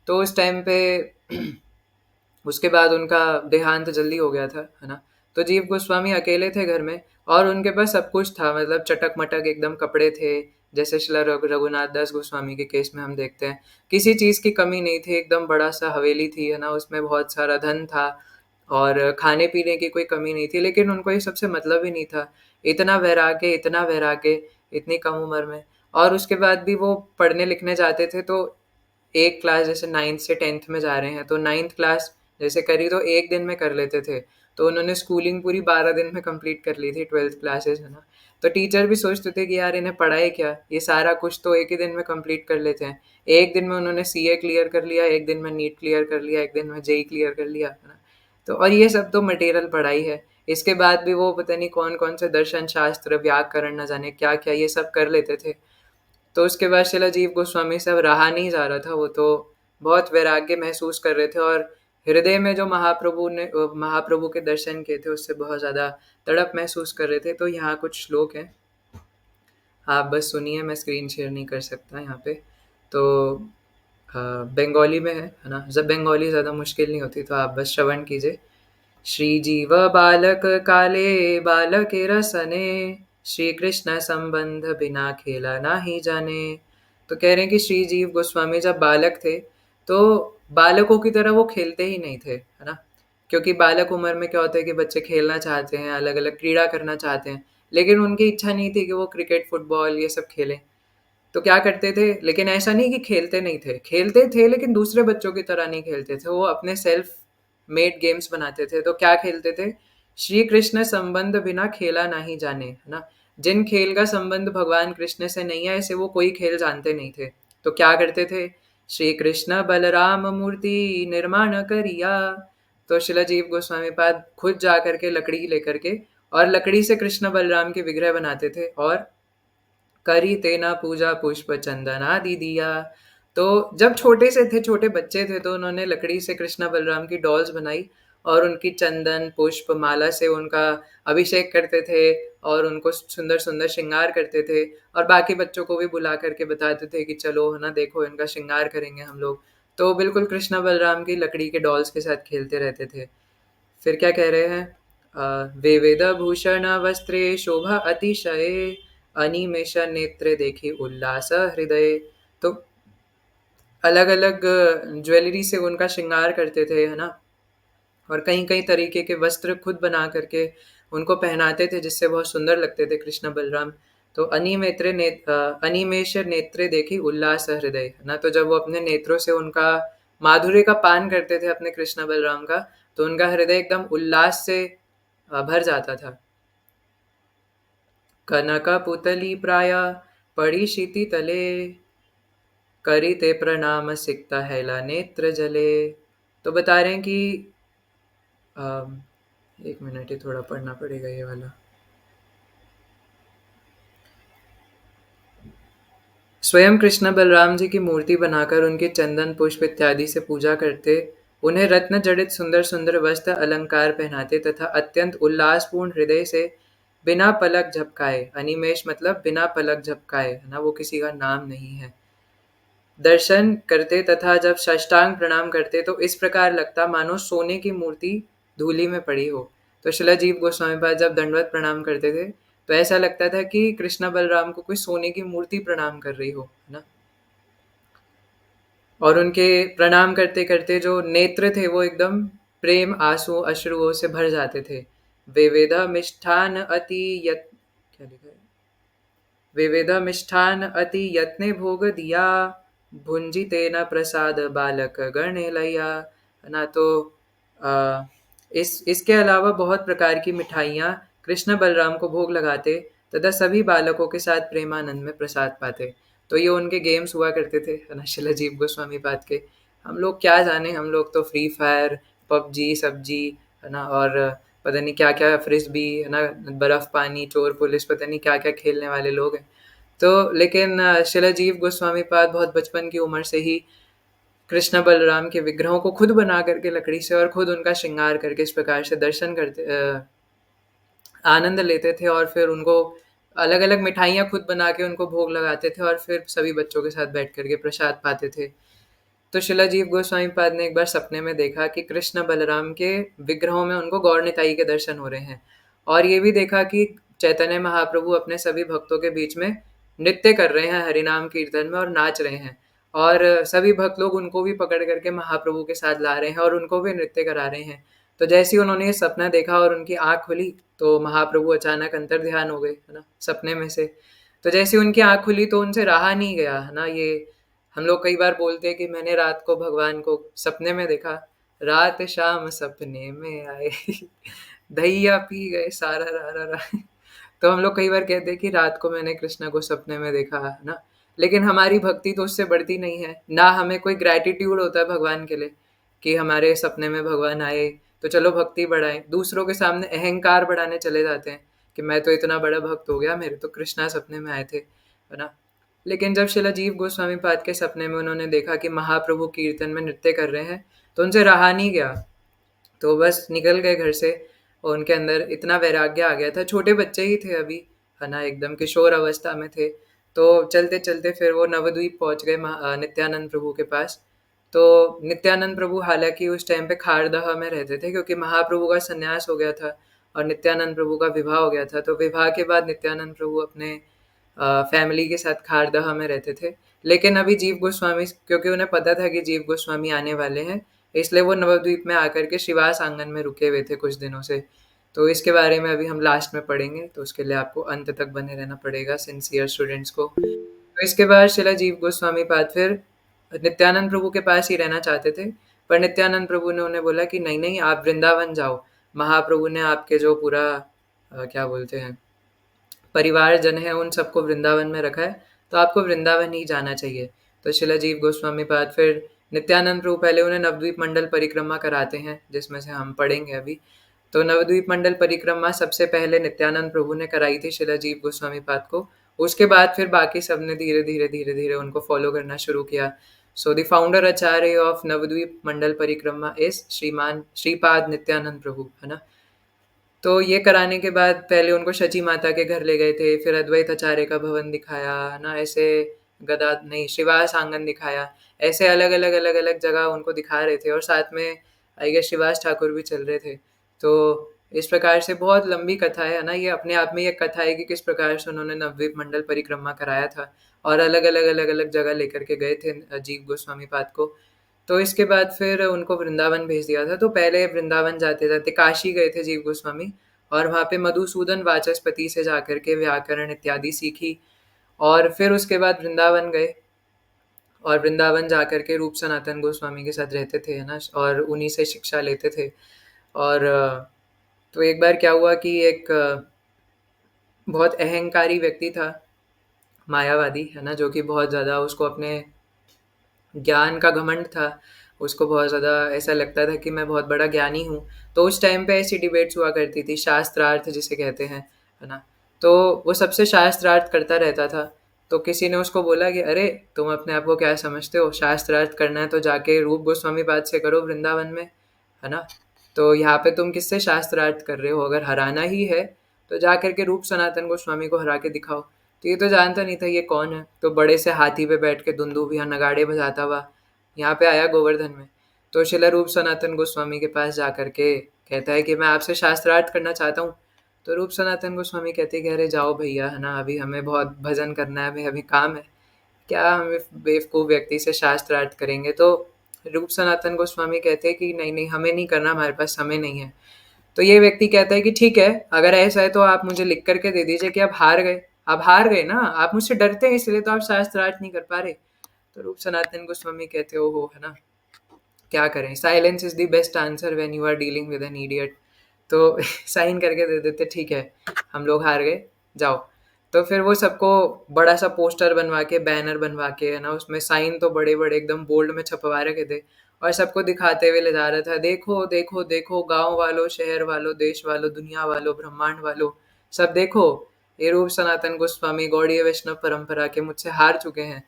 S1: तो उस टाइम पे उसके बाद उनका देहांत जल्दी हो गया था, है ना। तो जीव गोस्वामी अकेले थे घर में। और उनके पास सब कुछ था, मतलब चटक मटक एकदम कपड़े थे। जैसे शिला रघुनाथ दास गोस्वामी के केस में हम देखते हैं, किसी चीज़ की कमी नहीं थी, एकदम बड़ा सा हवेली थी, है ना, उसमें बहुत सारा धन था। और खाने पीने की कोई कमी नहीं थी, लेकिन उनको ये सबसे मतलब ही नहीं था। इतना वैराग्य, इतना वैराग्य, इतनी कम उम्र में। और उसके बाद भी वो पढ़ने लिखने जाते थे। तो एक क्लास जैसे 9th से 10th में जा रहे हैं, तो 9th क्लास जैसे करी तो एक दिन में कर लेते थे। तो उन्होंने स्कूलिंग पूरी 12 दिन में कंप्लीट कर ली थी, 12th क्लासेस, है ना। तो टीचर भी सोचते थे कि यार इन्हें पढ़ाए क्या, ये सारा कुछ तो एक ही दिन में कंप्लीट कर लेते हैं। एक दिन में उन्होंने सीए क्लियर कर लिया, एक दिन में नीट क्लियर कर लिया, एक दिन में जेई क्लियर कर लिया, है ना। तो और ये सब तो मटेरियल पढ़ाई है। इसके बाद भी वो पता नहीं कौन कौन से दर्शन शास्त्र, व्याकरण, न जाने क्या क्या, ये सब कर लेते थे। तो उसके बाद शिला जीव गोस्वामी से अब रहा नहीं जा रहा था, वो तो बहुत वैराग्य महसूस कर रहे थे। और हृदय में जो महाप्रभु के दर्शन किए थे, उससे बहुत ज़्यादा तड़प महसूस कर रहे थे। तो यहाँ कुछ श्लोक हैं, आप बस सुनिए, मैं स्क्रीन शेयर नहीं कर सकता यहाँ पे। तो बंगाली में है ना? जब बंगाली ज़्यादा मुश्किल नहीं होती तो आप बस श्रवण कीजिए। श्रीजीव बालक काले बालके रसने, श्री कृष्ण संबंध बिना खेला नाही जाने। तो कह रहे हैं कि श्री जीव गोस्वामी जब बालक थे तो बालकों की तरह वो खेलते ही नहीं थे, है ना? क्योंकि बालक उम्र में क्या होता है कि बच्चे खेलना चाहते हैं, अलग अलग क्रीड़ा करना चाहते हैं, लेकिन उनकी इच्छा नहीं थी कि वो क्रिकेट फुटबॉल ये सब खेलें। तो क्या करते थे, लेकिन ऐसा नहीं कि खेलते थे लेकिन दूसरे बच्चों की तरह नहीं खेलते थे, वो अपने सेल्फ मेड गेम्स बनाते थे। तो क्या खेलते थे? श्री कृष्ण संबंध बिना खेला नहीं जाने, है ना? जिन खेल का संबंध भगवान कृष्ण से नहीं है ऐसे वो कोई खेल जानते नहीं थे। तो क्या करते थे? श्री कृष्ण बलराम मूर्ति निर्माण करिया। तो शिला जीव गोस्वामी पाद खुद जा करके लकड़ी लेकर के और लकड़ी से कृष्ण बलराम के विग्रह बनाते थे और करी तेना पूजा पुष्प चंदन आदि दिया। तो जब छोटे से थे, छोटे बच्चे थे, तो उन्होंने लकड़ी से कृष्णा बलराम की डॉल्स बनाई और उनकी चंदन पुष्प माला से उनका अभिषेक करते थे और उनको सुंदर सुंदर श्रृंगार करते थे और बाकी बच्चों को भी बुला करके बताते थे कि चलो, है ना, देखो इनका श्रृंगार करेंगे हम लोग। तो बिल्कुल कृष्णा बलराम की लकड़ी के डॉल्स के साथ खेलते रहते थे। फिर क्या कह रहे हैं? विविध भूषण वस्त्रे शोभा अतिशय, अनिमेष नेत्रे देखी उल्लास हृदय। तो अलग अलग ज्वेलरी से उनका श्रृंगार करते थे, है ना? और कई कई तरीके के वस्त्र खुद बना करके उनको पहनाते थे जिससे बहुत सुंदर लगते थे कृष्ण बलराम। तो अनिमेष नेत्रे देखी उल्लास हृदय, है ना? तो जब वो अपने नेत्रों से उनका माधुर्य का पान करते थे अपने कृष्ण बलराम का, तो उनका हृदय एकदम उल्लास से भर जाता था। कनक पुतली प्राय पड़ी शीति तले, करी ते प्रणाम सिकता हैला नेत्र जले। तो बता रहे हैं कि अम, एक मिनट, ही थोड़ा पढ़ना पड़ेगा ये वाला। स्वयं कृष्ण बलराम जी की मूर्ति बनाकर उनके चंदन पुष्प इत्यादि से पूजा करते, उन्हें रत्न जड़ित सुंदर सुंदर वस्त्र अलंकार पहनाते तथा अत्यंत उल्लासपूर्ण हृदय से बिना पलक झपकाए, अनिमेष मतलब बिना पलक झपकाए, है ना? वो किसी का नाम नहीं है, दर्शन करते तथा जब साष्टांग प्रणाम करते तो इस प्रकार लगता मानो सोने की मूर्ति धूली में पड़ी हो। तो शिला जीव गोस्वामी पाद जब दंडवत प्रणाम करते थे तो ऐसा लगता था कि कृष्ण बलराम को कोई सोने की मूर्ति प्रणाम कर रही हो, है ना? और उनके प्रणाम करते करते जो नेत्र थे वो एकदम प्रेम आंसू अश्रुओं से भर जाते थे। विविध मिष्ठान अति यत क्या लिखा है? विविध मिष्ठान अति यत्ने भोग दिया, भुंजी तेना प्रसाद बालक गणे लैया, है ना? तो आ, इस इसके अलावा बहुत प्रकार की मिठाइयाँ कृष्ण बलराम को भोग लगाते तथा सभी बालकों के साथ प्रेमानंद में प्रसाद पाते। तो ये उनके गेम्स हुआ करते थे, है ना, शिलाजीव गोस्वामी पाद के। हम लोग क्या जाने, हम लोग तो फ्री फायर, पबजी सब्जी, है ना, और पता नहीं क्या क्या फ्रिस्बी, है ना, बर्फ पानी चोर पुलिस, पता नहीं क्या क्या खेलने वाले लोग हैं। तो लेकिन शिलाजीव गोस्वामी पाद बहुत बचपन की उम्र से ही कृष्ण बलराम के विग्रहों को खुद बना करके लकड़ी से और खुद उनका श्रृंगार करके इस प्रकार से दर्शन करते, आनंद लेते थे और फिर उनको अलग अलग मिठाइयाँ खुद बना के उनको भोग लगाते थे और फिर सभी बच्चों के साथ बैठ करके प्रसाद पाते थे। तो शिलाजीव गोस्वामी पाद ने एक बार सपने में देखा कि कृष्ण बलराम के विग्रहों में उनको गौर निताई के दर्शन हो रहे हैं और ये भी देखा कि चैतन्य महाप्रभु अपने सभी भक्तों के बीच में नृत्य कर रहे हैं हरिनाम कीर्तन में और नाच रहे हैं और सभी भक्त लोग उनको भी पकड़ करके महाप्रभु के साथ ला रहे हैं और उनको भी नृत्य करा रहे हैं। तो जैसे ही उन्होंने ये सपना देखा और उनकी आंख खुली तो महाप्रभु अचानक अंतर ध्यान हो गए, है ना, सपने में से। तो जैसे ही उनकी आंख खुली तो उनसे रहा नहीं गया, है ना। ये हम लोग कई बार बोलते हैं कि मैंने रात को भगवान को सपने में देखा, रात शाम सपने में आए दहिया पी गए सारा रा रा रा। तो हम लोग कई बार कहते हैं कि रात को मैंने कृष्ण को सपने में देखा, है ना। लेकिन हमारी भक्ति तो उससे बढ़ती नहीं है ना, हमें कोई ग्रैटिट्यूड होता है भगवान के लिए कि हमारे सपने में भगवान आए तो चलो भक्ति बढ़ाएं। दूसरों के सामने अहंकार बढ़ाने चले जाते हैं कि मैं तो इतना बड़ा भक्त हो गया, मेरे तो कृष्णा सपने में आए थे, है ना। लेकिन जब शिलाजीव गोस्वामी पाद के सपने में उन्होंने देखा कि महाप्रभु कीर्तन में नृत्य कर रहे हैं तो उनसे रहा नहीं गया, तो बस निकल गए घर से। और उनके अंदर इतना वैराग्य आ गया था, छोटे बच्चे ही थे अभी, है ना, एकदम किशोर अवस्था में थे। तो चलते चलते फिर वो नवद्वीप पहुंच गए नित्यानंद प्रभु के पास तो नित्यानंद प्रभु हालाँकि उस टाइम पे खारदह में रहते थे, क्योंकि महाप्रभु का सन्यास हो गया था और नित्यानंद प्रभु का विवाह हो गया था। तो विवाह के बाद नित्यानंद प्रभु अपने फैमिली के साथ खारदह में रहते थे। लेकिन अभी जीव गोस्वामी, क्योंकि उन्हें पता था कि जीव गोस्वामी आने वाले हैं, इसलिए वो नवद्वीप में आकर के श्रीवास आंगन में रुके हुए थे कुछ दिनों से। तो इसके बारे में अभी हम लास्ट में पढ़ेंगे, तो उसके लिए आपको अंत तक बने रहना पड़ेगा सिंसियर स्टूडेंट्स को। तो इसके बाद शिला जीव गोस्वामी पाद फिर नित्यानंद प्रभु के पास ही रहना चाहते थे, पर नित्यानंद प्रभु ने उन्हें बोला कि नहीं नहीं, आप वृंदावन जाओ। महाप्रभु ने आपके जो पूरा क्या बोलते हैं परिवारजन है, उन सबको वृंदावन में रखा है, तो आपको वृंदावन ही जाना चाहिए। तो शिला जीव गोस्वामी पाद फिर नित्यानंद प्रभु पहले उन्हें नवद्वीप मंडल परिक्रमा कराते हैं, जिसमें से हम पढ़ेंगे अभी। तो नवद्वीप मंडल परिक्रमा सबसे पहले नित्यानंद प्रभु ने कराई थी शिला जीव गोस्वामी पाद को। उसके बाद फिर बाकी सबने धीरे धीरे धीरे धीरे उनको फॉलो करना शुरू किया। So the founder Acharya of Navadvip Mandal Parikrama is श्रीमान श्रीपाद नित्यानंद प्रभु, है ना। तो ये कराने के बाद पहले उनको शची माता के घर ले गए थे, फिर अद्वैत आचार्य का भवन दिखाया, है ना, ऐसे गदा नहीं श्रीवास आंगन दिखाया, ऐसे अलग अलग अलग अलग जगह उनको दिखा रहे थे, और साथ में आई गेस श्रीवास ठाकुर भी चल रहे थे। तो इस प्रकार से बहुत लंबी कथा है ना, ये अपने आप में एक कथा है कि किस प्रकार से उन्होंने नवद्वीप मंडल परिक्रमा कराया था और अलग अलग अलग अलग जगह लेकर के गए थे जीव गोस्वामी पाद को। तो इसके बाद फिर उनको वृंदावन भेज दिया था। तो पहले वृंदावन जाते-जाते काशी गए थे जीव गोस्वामी, और वहाँ पे मधुसूदन वाचस्पति से जाकर के व्याकरण इत्यादि सीखी, और फिर उसके बाद वृंदावन गए, और वृंदावन जाकर के रूप सनातन गोस्वामी के साथ रहते थे, है ना, और उन्हीं से शिक्षा लेते थे। और तो एक बार क्या हुआ कि एक बहुत अहंकारी व्यक्ति था, मायावादी, है ना, जो कि बहुत ज़्यादा उसको अपने ज्ञान का घमंड था। उसको बहुत ज़्यादा ऐसा लगता था कि मैं बहुत बड़ा ज्ञानी हूँ। तो उस टाइम पे ऐसी डिबेट्स हुआ करती थी, शास्त्रार्थ जिसे कहते हैं, है ना। तो वो सबसे शास्त्रार्थ करता रहता था। तो किसी ने उसको बोला कि अरे, तुम अपने आप को क्या समझते हो, शास्त्रार्थ करना है तो जाके रूप गोस्वामी पाद से करो वृंदावन में, है ना। तो यहाँ पे तुम किससे शास्त्रार्थ कर रहे हो, अगर हराना ही है तो जा करके रूप सनातन गोस्वामी को हरा के दिखाओ। तो ये तो जानता नहीं था ये कौन है, तो बड़े से हाथी पे बैठ के दुंदुभिया नगाड़े बजाता हुआ यहाँ पे आया गोवर्धन में। तो शिला रूप सनातन गोस्वामी के पास जा करके कहता है कि मैं आपसे शास्त्रार्थ करना चाहता हूँ। तो रूप सनातन गोस्वामी कहते हैं कि अरे जाओ भैया, है ना, अभी हमें बहुत भजन करना है, अभी अभी काम है, क्या हम बेवकूफ़ व्यक्ति से शास्त्रार्थ करेंगे। तो रूप सनातन गोस्वामी कहते हैं कि नहीं नहीं, हमें नहीं करना, हमारे पास समय नहीं है। तो ये व्यक्ति कहता है कि ठीक है, अगर ऐसा है तो आप मुझे लिख करके दे दीजिए कि आप हार गए। आप हार गए ना, आप मुझसे डरते हैं इसलिए तो आप शास्त्रार्थ नहीं कर पा रहे। तो रूप सनातन गोस्वामी कहते हो, है ना, क्या करें, silence is the best answer when you are dealing with an idiot. तो साइन करके दे देते, ठीक है हम लोग हार गए, जाओ। तो फिर वो सबको बड़ा सा पोस्टर बनवा के, बैनर बनवा के, है ना, उसमें साइन तो बड़े बड़े एकदम बोल्ड में छपवा रखे थे, और सबको दिखाते हुए ले जा रहा था, देखो देखो देखो गांव वालों, शहर वालों, देश वालों, दुनिया वालों, ब्रह्मांड वालों, सब देखो, ये रूप सनातन गोस्वामी गौड़ीय वैष्णव परंपरा के मुझसे हार चुके हैं।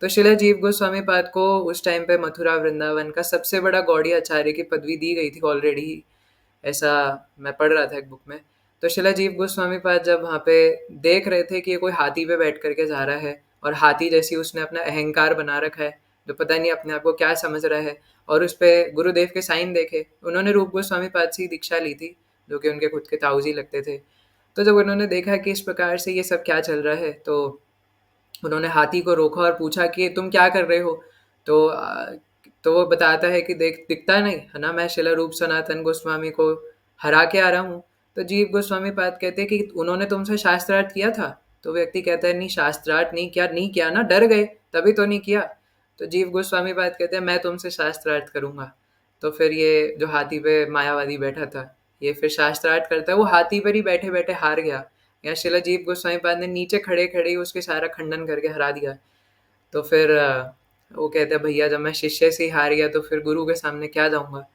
S1: तो शिला जीव गोस्वामी पाद को उस टाइम पे मथुरा वृंदावन का सबसे बड़ा गौड़ी आचार्य की पदवी दी गई थी ऑलरेडी ही, ऐसा मैं पढ़ रहा था एक बुक में। तो शिला जीव गोस्वामी पाद जब वहाँ पे देख रहे थे कि ये कोई हाथी पे बैठ करके जा रहा है, और हाथी जैसी उसने अपना अहंकार बना रखा है, जो पता नहीं अपने आप को क्या समझ रहा है, और उस पे गुरुदेव के साइन देखे, उन्होंने रूप गोस्वामी पाद से ही दीक्षा ली थी, जो कि उनके खुद के ताऊजी लगते थे। तो जब उन्होंने देखा कि इस प्रकार से ये सब क्या चल रहा है, तो उन्होंने हाथी को रोका और पूछा कि तुम क्या कर रहे हो। तो तो वो बताता है कि देख, दिखता नहीं है ना, मैं शिला रूप सनातन गोस्वामी को हरा के आ रहा हूँ। तो जीव गोस्वामी पाद कहते हैं कि उन्होंने तुमसे शास्त्रार्थ किया था। तो व्यक्ति कहता है नहीं, शास्त्रार्थ नहीं किया ना, डर गए तभी तो नहीं किया। तो जीव गोस्वामी पाद कहते हैं मैं तुमसे शास्त्रार्थ करूंगा। तो फिर ये जो हाथी पे मायावादी बैठा था, ये फिर शास्त्रार्थ करता है, वो हाथी पर ही बैठे बैठे हार गया। या शिला जीव गोस्वामी पाद ने नीचे खड़े खड़े ही उसके सारा खंडन करके हरा दिया। तो फिर वो कहते हैं भैया, जब मैं शिष्य से ही हार गया तो फिर गुरु के सामने क्या जाऊंगा।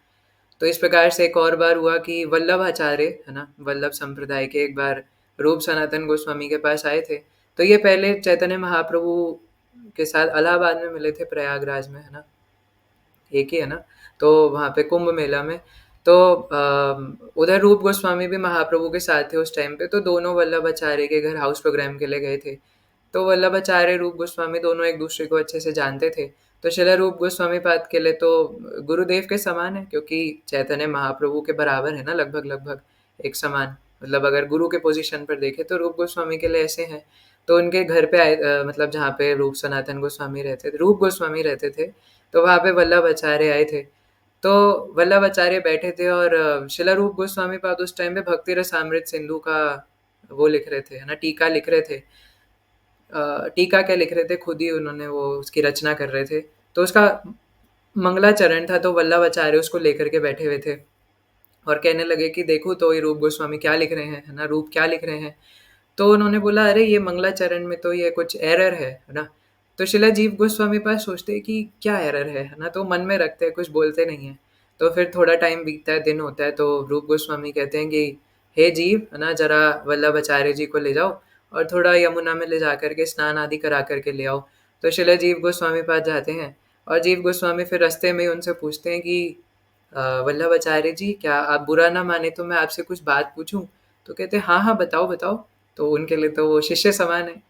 S1: तो इस प्रकार से एक और बार हुआ कि वल्लभ आचार्य, है ना, वल्लभ संप्रदाय के एक बार रूप सनातन गोस्वामी के पास आए थे। तो ये पहले चैतन्य महाप्रभु के साथ इलाहाबाद में मिले थे, प्रयागराज में, है ना, एक ही है ना। तो वहाँ पे कुंभ मेला में, तो उधर रूप गोस्वामी भी महाप्रभु के साथ थे उस टाइम पे। तो दोनों वल्लभाचार्य के घर हाउस प्रोग्राम के लिए गए थे। तो वल्लभाचार्य रूप गोस्वामी दोनों एक दूसरे को अच्छे से जानते थे। तो शिला रूप गोस्वामी पाद के लिए तो गुरुदेव के समान है, क्योंकि चैतन्य महाप्रभु के बराबर है ना, लगभग लगभग एक समान। मतलब अगर गुरु के पोजीशन पर देखे तो रूप गोस्वामी के लिए ऐसे हैं। तो उनके घर पे आए, मतलब जहाँ पे रूप सनातन गोस्वामी रहते थे, रूप गोस्वामी रहते थे, तो वहाँ पे वल्लभ आचार्य आए थे। तो वल्लभ आचार्य बैठे थे और शिला रूप गोस्वामी पाद उस टाइम पे भक्ति रसामृत सिंधु का वो लिख रहे थे, है ना, टीका लिख रहे थे। टीका क्या लिख रहे थे, खुद ही उन्होंने वो उसकी रचना कर रहे थे। तो उसका मंगलाचरण था, तो वल्लभ आचार्य उसको लेकर के बैठे हुए थे और कहने लगे कि देखो तो ये रूप गोस्वामी क्या लिख रहे हैं, है ना, रूप क्या लिख रहे हैं। तो उन्होंने बोला, अरे ये मंगलाचरण में तो ये कुछ एरर है ना। तो शिला जीव गोस्वामी पास सोचते हैं कि क्या एरर है ना, तो मन में रखते हैं, कुछ बोलते नहीं है। तो फिर थोड़ा टाइम बीतता है, दिन होता है, तो रूप गोस्वामी कहते हैं कि हे जीव, है ना, जरा वल्लभ आचार्य जी को ले जाओ और थोड़ा यमुना में ले जा करके स्नान आदि करा करके ले आओ। तो शिला जीव गोस्वामी पास जाते हैं और जीव गोस्वामी फिर रास्ते में ही उनसे पूछते हैं कि वल्लभ आचार्य जी, क्या आप बुरा ना माने तो मैं आपसे कुछ बात पूछूं? तो कहते हैं हाँ हाँ, बताओ बताओ। तो उनके लिए तो वो शिष्य समान है।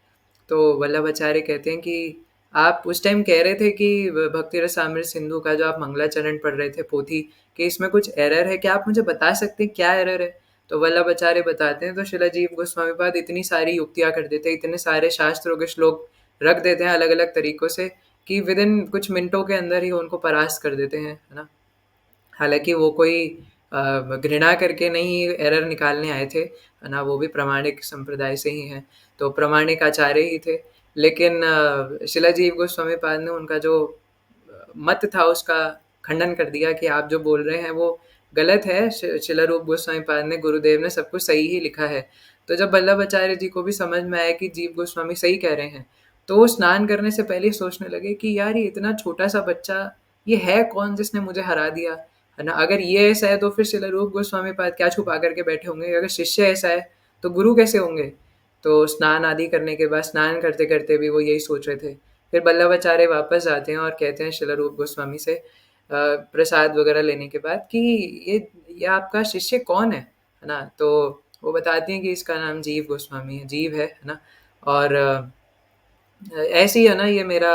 S1: तो वल्लभ आचार्य कहते हैं कि आप उस टाइम कह रहे थे कि भक्ति रसामृत सिंधु का जो आप मंगलाचरण पढ़ रहे थे पोथी, कि इसमें कुछ एरर है, क्या आप मुझे बता सकते हैं क्या एरर है? तो वल्लभ आचार्य बताते हैं, तो शिलाजीव गोस्वामी पाद इतनी सारी युक्तियां कर देते हैं, इतने सारे शास्त्रों के श्लोक रख देते हैं अलग अलग तरीकों से, कि विद इन कुछ मिनटों के अंदर ही उनको परास्त कर देते हैं, है ना। हालाँकि वो कोई घृणा करके नहीं एरर निकालने आए थे, है ना, वो भी प्रामाणिक संप्रदाय से ही हैं, तो प्रामाणिक आचार्य ही थे। लेकिन शिलाजीव गोस्वामी पाद ने उनका जो मत था उसका खंडन कर दिया कि आप जो बोल रहे हैं वो गलत है। शिला रूप गोस्वामी पाद ने, गुरुदेव ने सब कुछ सही ही लिखा है। तो जब वल्लभ आचार्य जी को भी समझ में आया कि जीव गोस्वामी सही कह रहे हैं, तो वो स्नान करने से पहले ही सोचने लगे कि यार ये इतना छोटा सा बच्चा, ये है कौन जिसने मुझे हरा दिया, है ना। अगर ये ऐसा है तो फिर शिला रूप गोस्वामी पाद क्या छुपा करके बैठे होंगे? अगर शिष्य ऐसा है तो गुरु कैसे होंगे? तो स्नान आदि करने के बाद, स्नान करते करते भी वो यही सोच रहे थे। फिर वल्लभाचार्य वापस आते हैं और कहते हैं शिला रूप गोस्वामी से प्रसाद वगैरह लेने के बाद कि ये ये आपका शिष्य कौन है ना। तो वो बताती हैं कि इसका नाम जीव गोस्वामी है, जीव है ना। और ऐसे ही है ना, ये मेरा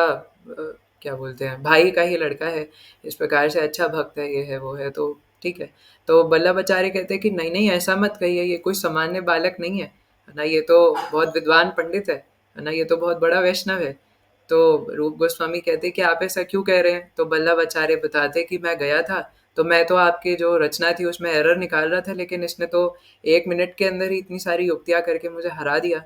S1: क्या बोलते हैं, भाई का ही लड़का है, इस प्रकार से अच्छा भक्त है, ये है वो है, तो ठीक है। तो वल्लभाचार्य कहते हैं कि नहीं नहीं, ऐसा मत कहिए, ये कोई सामान्य बालक नहीं है ना, ये तो बहुत विद्वान पंडित है ना, ये तो बहुत बड़ा वैष्णव है। तो रूप गोस्वामी कहते कि आप ऐसा क्यों कह रहे हैं? तो बल्लभ आचार्य बताते कि मैं गया था, तो मैं तो आपकी जो रचना थी उसमें एरर निकाल रहा था, लेकिन इसने तो 1 मिनट के अंदर ही इतनी सारी युक्तियां करके मुझे हरा दिया।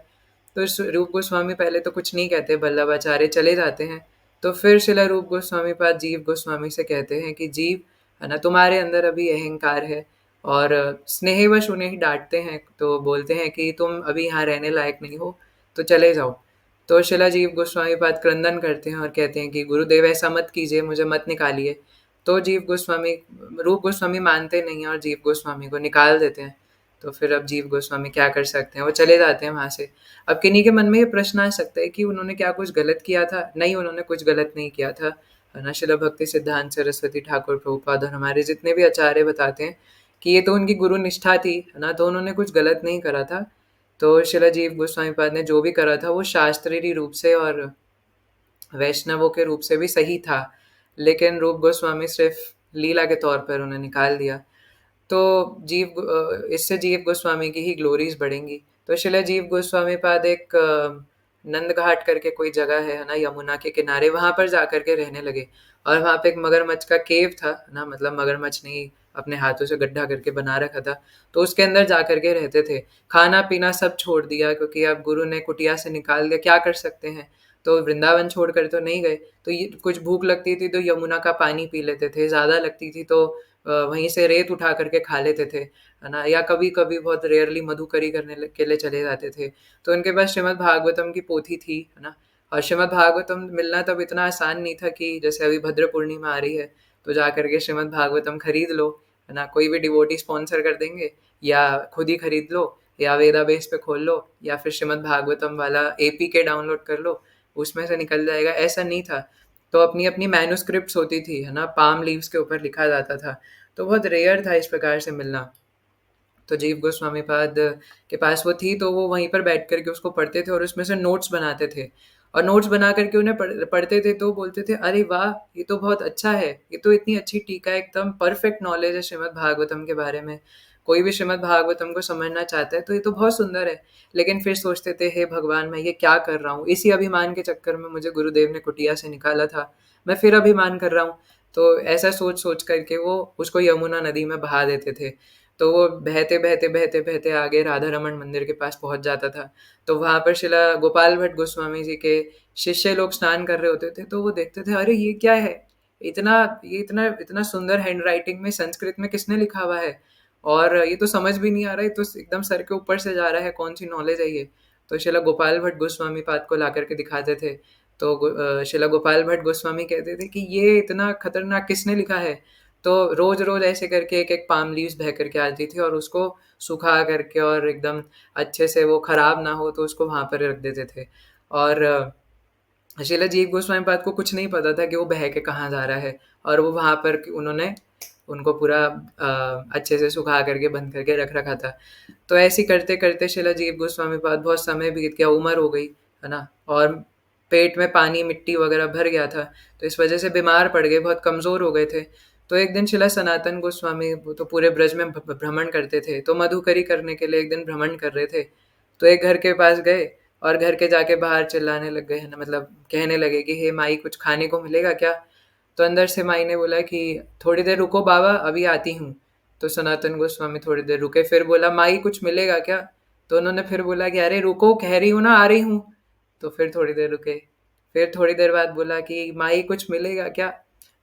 S1: तो इस रूप गोस्वामी पहले तो कुछ नहीं कहते, बल्लभ आचार्य चले जाते हैं। तो फिर शिला रूप गोस्वामी पाद जीव गोस्वामी से कहते हैं कि जीव, है ना, तुम्हारे अंदर अभी अहंकार है, और स्नेहवश उन्हें ही डांटते हैं, तो बोलते हैं कि तुम अभी यहाँ रहने लायक नहीं हो, तो चले जाओ। तो शिलाजीव गोस्वामी पाद क्रंदन करते हैं और कहते हैं कि गुरुदेव ऐसा मत कीजिए, मुझे मत निकालिए। तो जीव गोस्वामी, रूप गोस्वामी मानते नहीं हैं और जीव गोस्वामी को निकाल देते हैं। तो फिर अब जीव गोस्वामी क्या कर सकते हैं, वो चले जाते हैं वहाँ से। अब किन्हीं के मन में ये प्रश्न आ सकता है कि उन्होंने क्या कुछ गलत किया था? नहीं, उन्होंने कुछ गलत नहीं किया था, है ना। शिला भक्ति सिद्धांत सरस्वती ठाकुर प्रभुपाद और हमारे जितने भी आचार्य बताते हैं कि ये तो उनकी गुरु निष्ठा थी, है ना, तो उन्होंने कुछ गलत नहीं करा था। तो शिलाजीव गोस्वामी पाद ने जो भी करा था वो शास्त्रीय रूप से और वैष्णवों के रूप से भी सही था, लेकिन रूप गोस्वामी सिर्फ लीला के तौर पर उन्हें निकाल दिया। तो इससे जीव गोस्वामी की ही ग्लोरीज बढ़ेंगी। तो शिला जीव गोस्वामी पाद एक नंद घाट करके कोई जगह है ना, यमुना के किनारे, वहां पर जा करके रहने लगे। और वहां पे एक मगरमच्छ का केव था ना, मतलब मगरमच्छ ने अपने हाथों से गड्ढा करके बना रखा था, तो उसके अंदर जा करके रहते थे। खाना पीना सब छोड़ दिया, क्योंकि अब गुरु ने कुटिया से निकाल दिया, क्या कर सकते हैं। तो वृंदावन छोड़ कर तो नहीं गए, तो ये कुछ भूख लगती थी तो यमुना का पानी पी लेते थे, ज़्यादा लगती थी तो वहीं से रेत उठा करके खा लेते थे, है ना। या कभी कभी बहुत रेयरली मधुकरी के लिए चले जाते थे। तो उनके पास श्रीमद् भागवतम की पोथी थी, है ना। और श्रीमद् भागवतम मिलना तब इतना आसान नहीं था कि जैसे अभी भद्र पूर्णिमा आ रही है तो जा करके श्रीमद् भागवतम खरीद लो, है ना, कोई भी डिवोटी स्पॉन्सर कर देंगे, या खुद ही खरीद लो, या वेदाबेस पे खोल लो, या फिर श्रीमद् भागवतम वाला एपीके डाउनलोड कर लो, उसमें से निकल जाएगा, ऐसा नहीं था। तो अपनी अपनी मैन्युस्क्रिप्ट्स होती थी, है ना, पाम लीव्स के ऊपर लिखा जाता था, तो बहुत रेयर था इस प्रकार से मिलना। तो जीव गोस्वामी पाद के पास वो थी, तो वो वहीं पर बैठ कर के उसको पढ़ते थे और उसमें से नोट्स बनाते थे। और नोट्स बना करके उन्हें पढ़ते थे तो बोलते थे, अरे वाह, ये तो बहुत अच्छा है, ये तो इतनी अच्छी टीका है, एकदम परफेक्ट नॉलेज है श्रीमद् भागवतम के बारे में। कोई भी श्रीमद् भागवतम को समझना चाहता है तो ये तो बहुत सुंदर है। लेकिन फिर सोचते थे, हे भगवान, मैं ये क्या कर रहा हूँ, इसी अभिमान के चक्कर में मुझे गुरुदेव ने कुटिया से निकाला था, मैं फिर अभिमान कर रहा हूँ। तो ऐसा सोच सोच करके वो उसको यमुना नदी में बहा देते थे। तो वो बहते बहते बहते बहते आगे राधा रमन मंदिर के पास पहुंच जाता था। तो वहां पर शिला गोपाल भट्ट गोस्वामी जी के शिष्य लोग स्नान कर रहे होते थे, तो वो देखते थे, अरे ये क्या है, इतना ये इतना इतना सुंदर हैंड राइटिंग में संस्कृत में किसने लिखा हुआ है, और ये तो समझ भी नहीं आ रहा है, तो एकदम सर के ऊपर से जा रहा है, कौन सी नॉलेज है ये। तो शिला गोपाल भट्ट गोस्वामी पाद को ला करके दिखाते थे। तो शिला गोपाल भट्ट गोस्वामी कहते थे कि ये इतना खतरनाक किसने लिखा है। तो रोज रोज ऐसे करके एक एक पाम लीव्स बह करके आती थी, और उसको सुखा करके और एकदम अच्छे से वो खराब ना हो तो उसको वहां पर रख देते थे। और शीला जीव गोस्वामी पाद को कुछ नहीं पता था कि वो बह के कहाँ जा रहा है, और वो वहां पर उन्होंने उनको पूरा अच्छे से सुखा करके बंद करके रख रखा था। तो ऐसे करते करते शिला जीव गोस्वामी पाद बहुत समय बीत गया, उम्र हो गई, है ना, और पेट में पानी मिट्टी वगैरह भर गया था। तो इस वजह से बीमार पड़ गए, बहुत कमजोर हो गए थे। तो एक दिन शिला सनातन गोस्वामी, वो तो पूरे ब्रज में भ्रमण करते थे, तो मधुकरी करने के लिए एक दिन भ्रमण कर रहे थे। तो एक घर के पास गए, और घर के जाके बाहर चिल्लाने लग गए, है ना, मतलब कहने लगे कि हे माई, कुछ खाने को मिलेगा क्या। तो अंदर से माई ने बोला कि थोड़ी देर रुको बाबा, अभी आती हूँ। तो सनातन गोस्वामी थोड़ी देर रुके, फिर बोला, माई कुछ मिलेगा क्या। तो उन्होंने फिर बोला कि अरे रुको, कह रही हूँ ना, आ रही हूँ। तो फिर थोड़ी देर रुके, फिर थोड़ी देर बाद बोला कि माई कुछ मिलेगा क्या।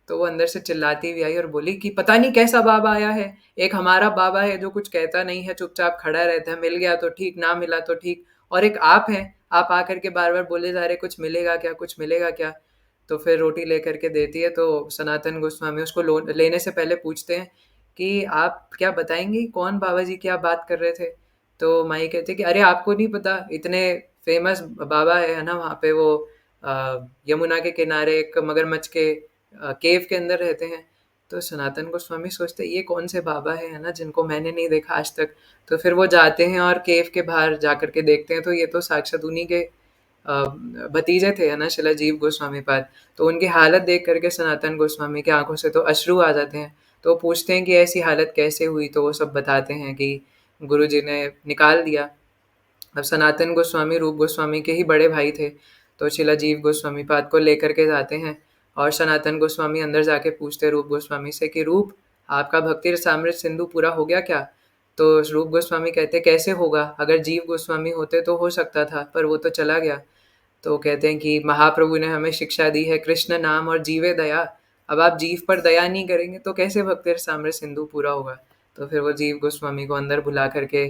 S1: तो वो अंदर से चिल्लाती हुई आई और बोली कि पता नहीं कैसा बाबा आया है, एक हमारा बाबा है जो कुछ कहता नहीं है, चुपचाप खड़ा रहता है, मिल गया तो ठीक, ना मिला तो ठीक, और एक आप हैं, आप आकर के बार बार बोले जा रहे कुछ मिलेगा क्या, कुछ मिलेगा क्या। तो फिर रोटी लेकर के देती है, तो सनातन गोस्वामी उसको लेने से पहले पूछते हैं कि आप क्या बताएंगी, कौन बाबा जी की आप बात कर रहे थे। तो माई कहते कि अरे आपको नहीं पता, इतने फेमस बाबा है ना वहाँ पे, वो यमुना के किनारे एक मगरमच्छ के केव के अंदर रहते हैं। तो सनातन गोस्वामी सोचते ये कौन से बाबा है ना, जिनको मैंने नहीं देखा आज तक। तो फिर वो जाते हैं और केव के बाहर जाकर के देखते हैं, तो ये तो साक्षात उन्हीं के भतीजे थे, है ना, शिला जीव गोस्वामी पाद। तो उनकी हालत देख करके सनातन गोस्वामी की आंखों से तो अश्रु आ जाते हैं। तो वो पूछते हैं कि ऐसी हालत कैसे हुई, तो वो सब बताते हैं कि गुरु जी ने निकाल दिया। अब सनातन गोस्वामी रूप गोस्वामी के ही बड़े भाई थे। तो शिला जीव गोस्वामी पाद को लेकर के जाते हैं, और सनातन गोस्वामी अंदर जाके पूछते रूप गोस्वामी से कि रूप, आपका भक्ति रसामृत सिंधु पूरा हो गया क्या। तो रूप गोस्वामी कहते कैसे होगा, अगर जीव गोस्वामी होते तो हो सकता था, पर वो तो चला गया। तो कहते हैं कि महाप्रभु ने हमें शिक्षा दी है, कृष्ण नाम और जीवे दया। अब आप जीव पर दया नहीं करेंगे तो कैसे भक्ति रसामृत सिंधु पूरा होगा। तो फिर वो जीव गोस्वामी को अंदर बुला करके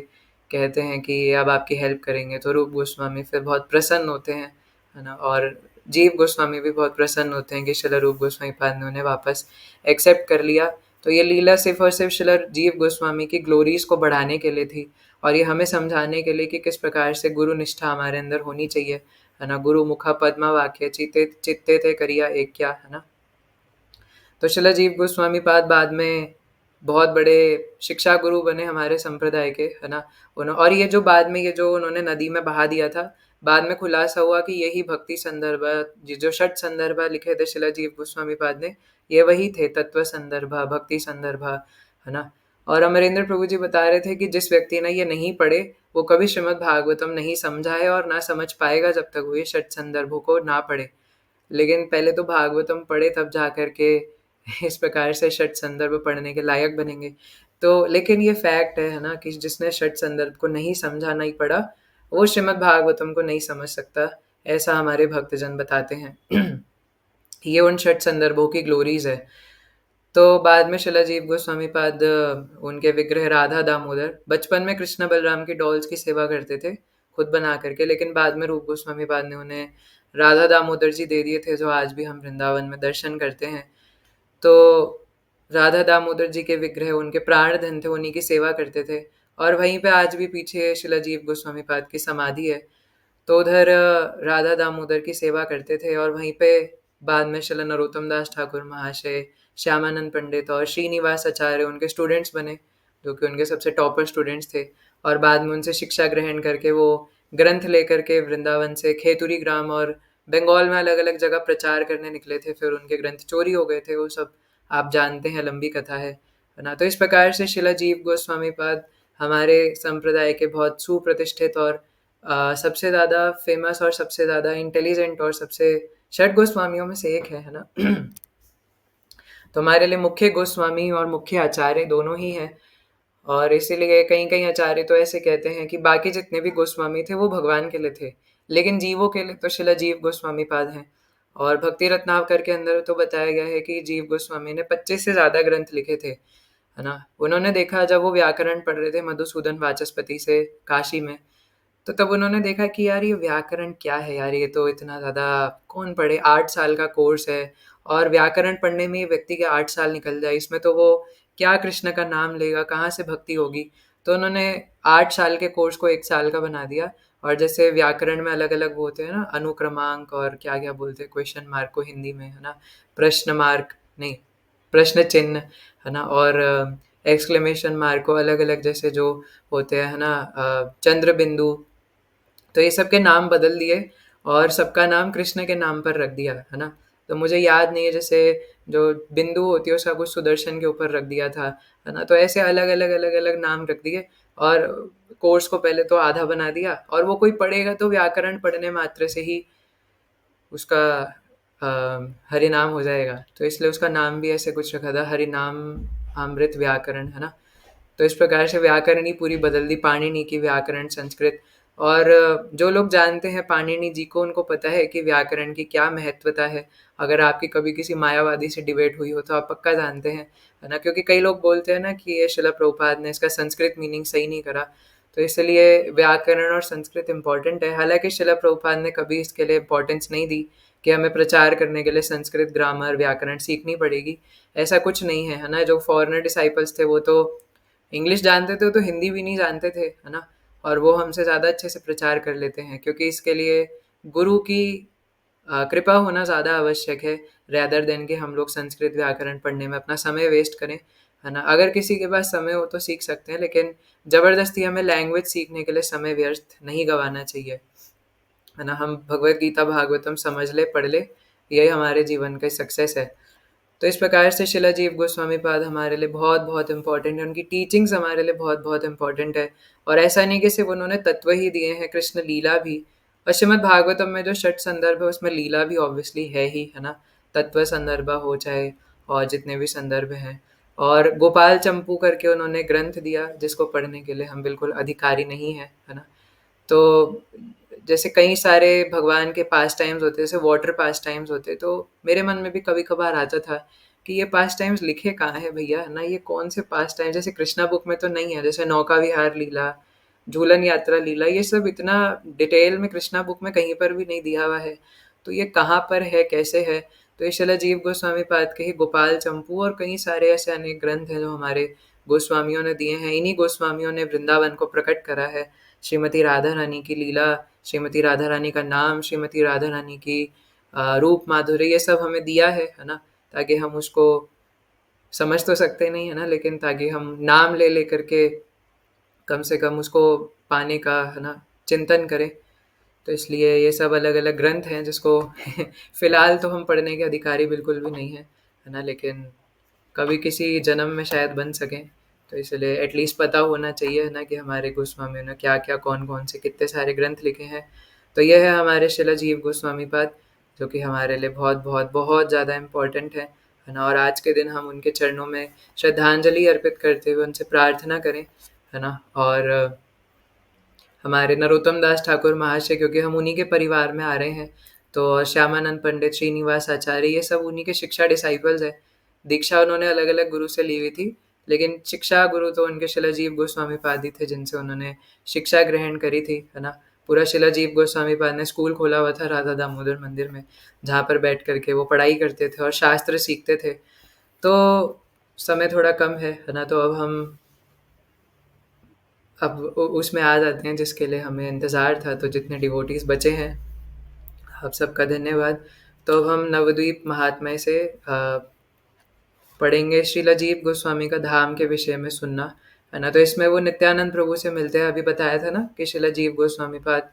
S1: कहते हैं कि अब आपकी हेल्प करेंगे। तो रूप गोस्वामी फिर बहुत प्रसन्न होते हैं, है ना, और जीव गोस्वामी भी बहुत प्रसन्न होते हैं कि शिला रूप गोस्वामी पाद ने उन्हें वापस एक्सेप्ट कर लिया। तो ये लीला सिर्फ और सिर्फ शिला जीव गोस्वामी की ग्लोरीज को बढ़ाने के लिए थी, और ये हमें समझाने के लिए कि किस प्रकार से गुरु निष्ठा हमारे अंदर होनी चाहिए, है ना। गुरु मुखा पद्मा वाक्य चित्ते चित्ते थे करिया एक क्या, है ना। तो शिला जीव गोस्वामी पाद बाद में बहुत बड़े शिक्षा गुरु बने हमारे संप्रदाय के, है ना। और ये जो बाद में ये जो उन्होंने नदी में बहा दिया था, बाद में खुलासा हुआ कि यही भक्ति संदर्भ, ये जो षट संदर्भ लिखे थे शिला जीव गोस्वामी पाद ने, ये वही थे, तत्व संदर्भ, भक्ति संदर्भ, है ना। और अमरेंद्र प्रभु जी बता रहे थे कि जिस व्यक्ति ने ये नहीं पढ़े, वो कभी श्रीमद् भागवतम नहीं समझा है और ना समझ पाएगा जब तक वो ये षट संदर्भों को ना पढ़े। लेकिन पहले तो भागवतम पढ़े, तब जा करके इस प्रकार से षट संदर्भ पढ़ने के लायक बनेंगे। तो लेकिन ये फैक्ट है ना, कि जिसने षट संदर्भ को नहीं समझा, नहीं पढ़ा, वो श्रीमद् भागवतम को नहीं समझ सकता, ऐसा हमारे भक्तजन बताते हैं। ये उन षट संदर्भों की ग्लोरीज है। तो बाद में शिला जीव गोस्वामी पाद उनके विग्रह राधा दामोदर, बचपन में कृष्ण बलराम की डॉल्स की सेवा करते थे खुद बना करके, लेकिन बाद में रूप गोस्वामी पाद ने उन्हें राधा दामोदर जी दे दिए थे, जो आज भी हम वृंदावन में दर्शन करते हैं। तो राधा दामोदर जी के विग्रह उनके प्राण धन थे, उन्हीं की सेवा करते थे। और वहीं पे आज भी पीछे शिला जीव गोस्वामी पाद की समाधि है। तो उधर राधा दामोदर की सेवा करते थे, और वहीं पे बाद में शिला नरोत्तम दास ठाकुर महाशय, श्यामानंद पंडित और श्रीनिवास आचार्य उनके स्टूडेंट्स बने, जो कि उनके सबसे टॉपर स्टूडेंट्स थे। और बाद में उनसे शिक्षा ग्रहण करके वो ग्रंथ लेकर के वृंदावन से खेतुरी ग्राम और बंगाल में अलग अलग जगह प्रचार करने निकले थे, फिर उनके ग्रंथ चोरी हो गए थे, वो सब आप जानते हैं, लंबी कथा है ना। तो इस प्रकार से शिला जीव गोस्वामी पाद हमारे संप्रदाय के बहुत सुप्रतिष्ठित और सबसे ज़्यादा फेमस और सबसे ज़्यादा इंटेलिजेंट और सबसे षट गोस्वामियों में से एक है ना। तो हमारे लिए मुख्य गोस्वामी और मुख्य आचार्य दोनों ही हैं। और इसीलिए कई कई आचार्य तो ऐसे कहते हैं कि बाकी जितने भी गोस्वामी थे वो भगवान के लिए थे, लेकिन जीवों के लिए तो शिला जीव गोस्वामी पाद हैं। और भक्ति रत्नाकर के अंदर तो बताया गया है कि जीव गोस्वामी ने 25 से ज़्यादा ग्रंथ लिखे थे, है ना। उन्होंने देखा जब वो व्याकरण पढ़ रहे थे मधुसूदन वाचस्पति से काशी में, तो तब उन्होंने देखा कि यार ये व्याकरण क्या है यार, ये तो इतना ज़्यादा कौन पढ़े, 8 साल का कोर्स है और व्याकरण पढ़ने में ही व्यक्ति के 8 साल निकल जाए, इसमें तो वो क्या कृष्ण का नाम लेगा, कहाँ से भक्ति होगी। तो उन्होंने 8 साल के कोर्स को 1 साल का बना दिया। और जैसे व्याकरण में अलग अलग वो होते हैं ना, अनुक्रमांक और क्या क्या बोलते हैं, क्वेश्चन मार्क को हिंदी में, है ना, प्रश्न मार्क नहीं, प्रश्न चिन्ह, है ना, और एक्सक्लेमेशन मार्क को अलग अलग जैसे जो होते हैं, है ना, चंद्र बिंदु, तो ये सब के नाम बदल दिए और सबका नाम कृष्ण के नाम पर रख दिया, है ना। तो मुझे याद नहीं है, जैसे जो बिंदु होती है उसका कुछ सुदर्शन के ऊपर रख दिया था, है ना। तो ऐसे अलग अलग अलग अलग नाम रख दिए और कोर्स को पहले तो आधा बना दिया, और वो कोई पढ़ेगा तो व्याकरण पढ़ने मात्र से ही उसका हरिनाम हो जाएगा, तो इसलिए उसका नाम भी ऐसे कुछ रखा था, हरिनाम अमृत व्याकरण, है ना। तो इस प्रकार से व्याकरण ही पूरी बदल दी, पाणिनि की व्याकरण संस्कृत। और जो लोग जानते हैं पाणिनि जी को, उनको पता है कि व्याकरण की क्या महत्वता है। अगर आपकी कभी किसी मायावादी से डिबेट हुई हो तो आप पक्का जानते हैं, है ना, क्योंकि कई लोग बोलते हैं ना कि ये शिला प्रभुपाद ने इसका संस्कृत मीनिंग सही नहीं करा। तो इसलिए व्याकरण और संस्कृत इम्पॉर्टेंट है, हालांकि शिला प्रभुपाद ने कभी इसके लिए इम्पोर्टेंस नहीं दी कि हमें प्रचार करने के लिए संस्कृत ग्रामर व्याकरण सीखनी पड़ेगी। ऐसा कुछ नहीं है, है ना। जो फॉरेनर डिसाइपल्स थे वो तो इंग्लिश जानते थे, तो हिंदी भी नहीं जानते थे, है ना। और वो हमसे ज़्यादा अच्छे से प्रचार कर लेते हैं, क्योंकि इसके लिए गुरु की कृपा होना ज़्यादा आवश्यक है, रैदर देन कि हम लोग संस्कृत व्याकरण पढ़ने में अपना समय वेस्ट करें, है ना। अगर किसी के पास समय हो तो सीख सकते हैं, लेकिन ज़बरदस्ती हमें लैंग्वेज सीखने के लिए समय व्यर्थ नहीं गंवाना चाहिए, है ना। हम भगवत गीता भागवतम समझ ले, पढ़ ले, यही हमारे जीवन का सक्सेस है। तो इस प्रकार से शिला जीव गोस्वामी पाद हमारे लिए बहुत बहुत इंपॉर्टेंट है, उनकी टीचिंग्स हमारे लिए बहुत बहुत इंपॉर्टेंट है। और ऐसा नहीं कि सिर्फ उन्होंने तत्व ही दिए हैं, कृष्ण लीला भी। और श्रीमद् भागवतम में जो षट संदर्भ है उसमें लीला भी ऑब्वियसली है ही, है ना। तत्व संदर्भ हो चाहे और जितने भी संदर्भ हैं। और गोपाल चंपू करके उन्होंने ग्रंथ दिया जिसको पढ़ने के लिए हम बिल्कुल अधिकारी नहीं हैं, है ना। तो जैसे कई सारे भगवान के पास टाइम्स होते हैं, जैसे वाटर पास टाइम्स होते, तो मेरे मन में भी कभी कभार आता था कि ये पास टाइम्स लिखे कहाँ है भैया, है ना। ये कौन से पास टाइम, जैसे कृष्णा बुक में तो नहीं है, जैसे नौका विहार लीला, झूलन यात्रा लीला, ये सब इतना डिटेल में कृष्णा बुक में कहीं पर भी नहीं दिया हुआ है। तो ये कहाँ पर है, कैसे है। तो ये शिला जीव गोस्वामी पाद के ही गोपाल चंपू और कई सारे ऐसे अनेक ग्रंथ हैं जो हमारे गोस्वामियों ने दिए हैं। इन्हीं गोस्वामियों ने वृंदावन को प्रकट करा है। श्रीमती राधा रानी की लीला, श्रीमती राधा रानी का नाम, श्रीमती राधा रानी की रूप माधुर्य, ये सब हमें दिया है ना, ताकि हम उसको समझ तो सकते नहीं, है ना, लेकिन ताकि हम नाम ले लेकर के कम से कम उसको पाने का, है ना, चिंतन करें। तो इसलिए ये सब अलग अलग ग्रंथ हैं जिसको फिलहाल तो हम पढ़ने के अधिकारी बिल्कुल भी नहीं हैं, है ना, लेकिन कभी किसी जन्म में शायद बन सकें। तो इसलिए एटलीस्ट पता होना चाहिए, है ना, कि हमारे गोस्वामियों ने क्या क्या कौन कौन से कितने सारे ग्रंथ लिखे हैं। तो यह है हमारे शिला जीव गोस्वामी पाद, जो कि हमारे लिए बहुत बहुत बहुत ज़्यादा इम्पोर्टेंट है ना। और आज के दिन हम उनके चरणों में श्रद्धांजलि अर्पित करते हुए उनसे प्रार्थना करें, है ना। और हमारे नरोत्तम दास ठाकुर महाशय, क्योंकि हम उन्हीं के परिवार में आ रहे हैं, तो श्यामानंद पंडित, श्रीनिवास आचार्य, ये सब उन्हीं के शिक्षा डिसाइपल्स हैं। दीक्षा उन्होंने अलग अलग गुरु से ली हुई थी, लेकिन शिक्षा गुरु तो उनके शिलाजीव गोस्वामी पाद ही थे जिनसे उन्होंने शिक्षा ग्रहण करी थी, है ना। पूरा शिलाजीव गोस्वामी पाद ने स्कूल खोला हुआ था राधा दामोदर मंदिर में, जहाँ पर बैठ करके वो पढ़ाई करते थे और शास्त्र सीखते थे। तो समय थोड़ा कम है ना, तो अब उसमें आ जाते हैं जिसके लिए हमें इंतज़ार था। तो जितने डिवोटीज़ बचे हैं, आप सबका धन्यवाद। तो अब हम नवद्वीप महात्म्य से पढ़ेंगे श्रील अजीब गोस्वामी का धाम के विषय में सुनना, है ना। तो इसमें वो नित्यानंद प्रभु से मिलते हैं, अभी बताया था ना कि श्रील अजीब गोस्वामी पाद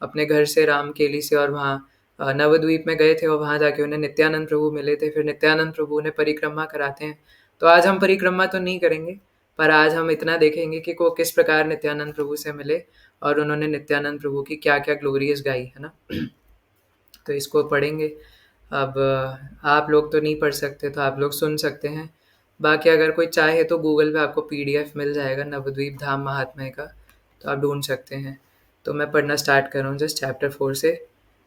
S1: अपने घर से रामकेली से और वहाँ नवद्वीप में गए थे और वहाँ जाके उन्हें नित्यानंद प्रभु मिले थे, फिर नित्यानंद प्रभु उन्हें परिक्रमा कराते हैं। तो आज हम परिक्रमा तो नहीं करेंगे, पर आज हम इतना देखेंगे कि वो किस प्रकार नित्यानंद प्रभु से मिले और उन्होंने नित्यानंद प्रभु की क्या क्या ग्लोरियस गाई है ना। तो इसको पढ़ेंगे। अब आप लोग तो नहीं पढ़ सकते तो आप लोग सुन सकते हैं। बाकी अगर कोई चाहे तो गूगल पे आपको पीडीएफ मिल जाएगा नवद्वीप धाम महात्म्य का, तो आप ढूंढ सकते हैं। तो मैं पढ़ना स्टार्ट कर रहा हूँ जस्ट चैप्टर 4 से।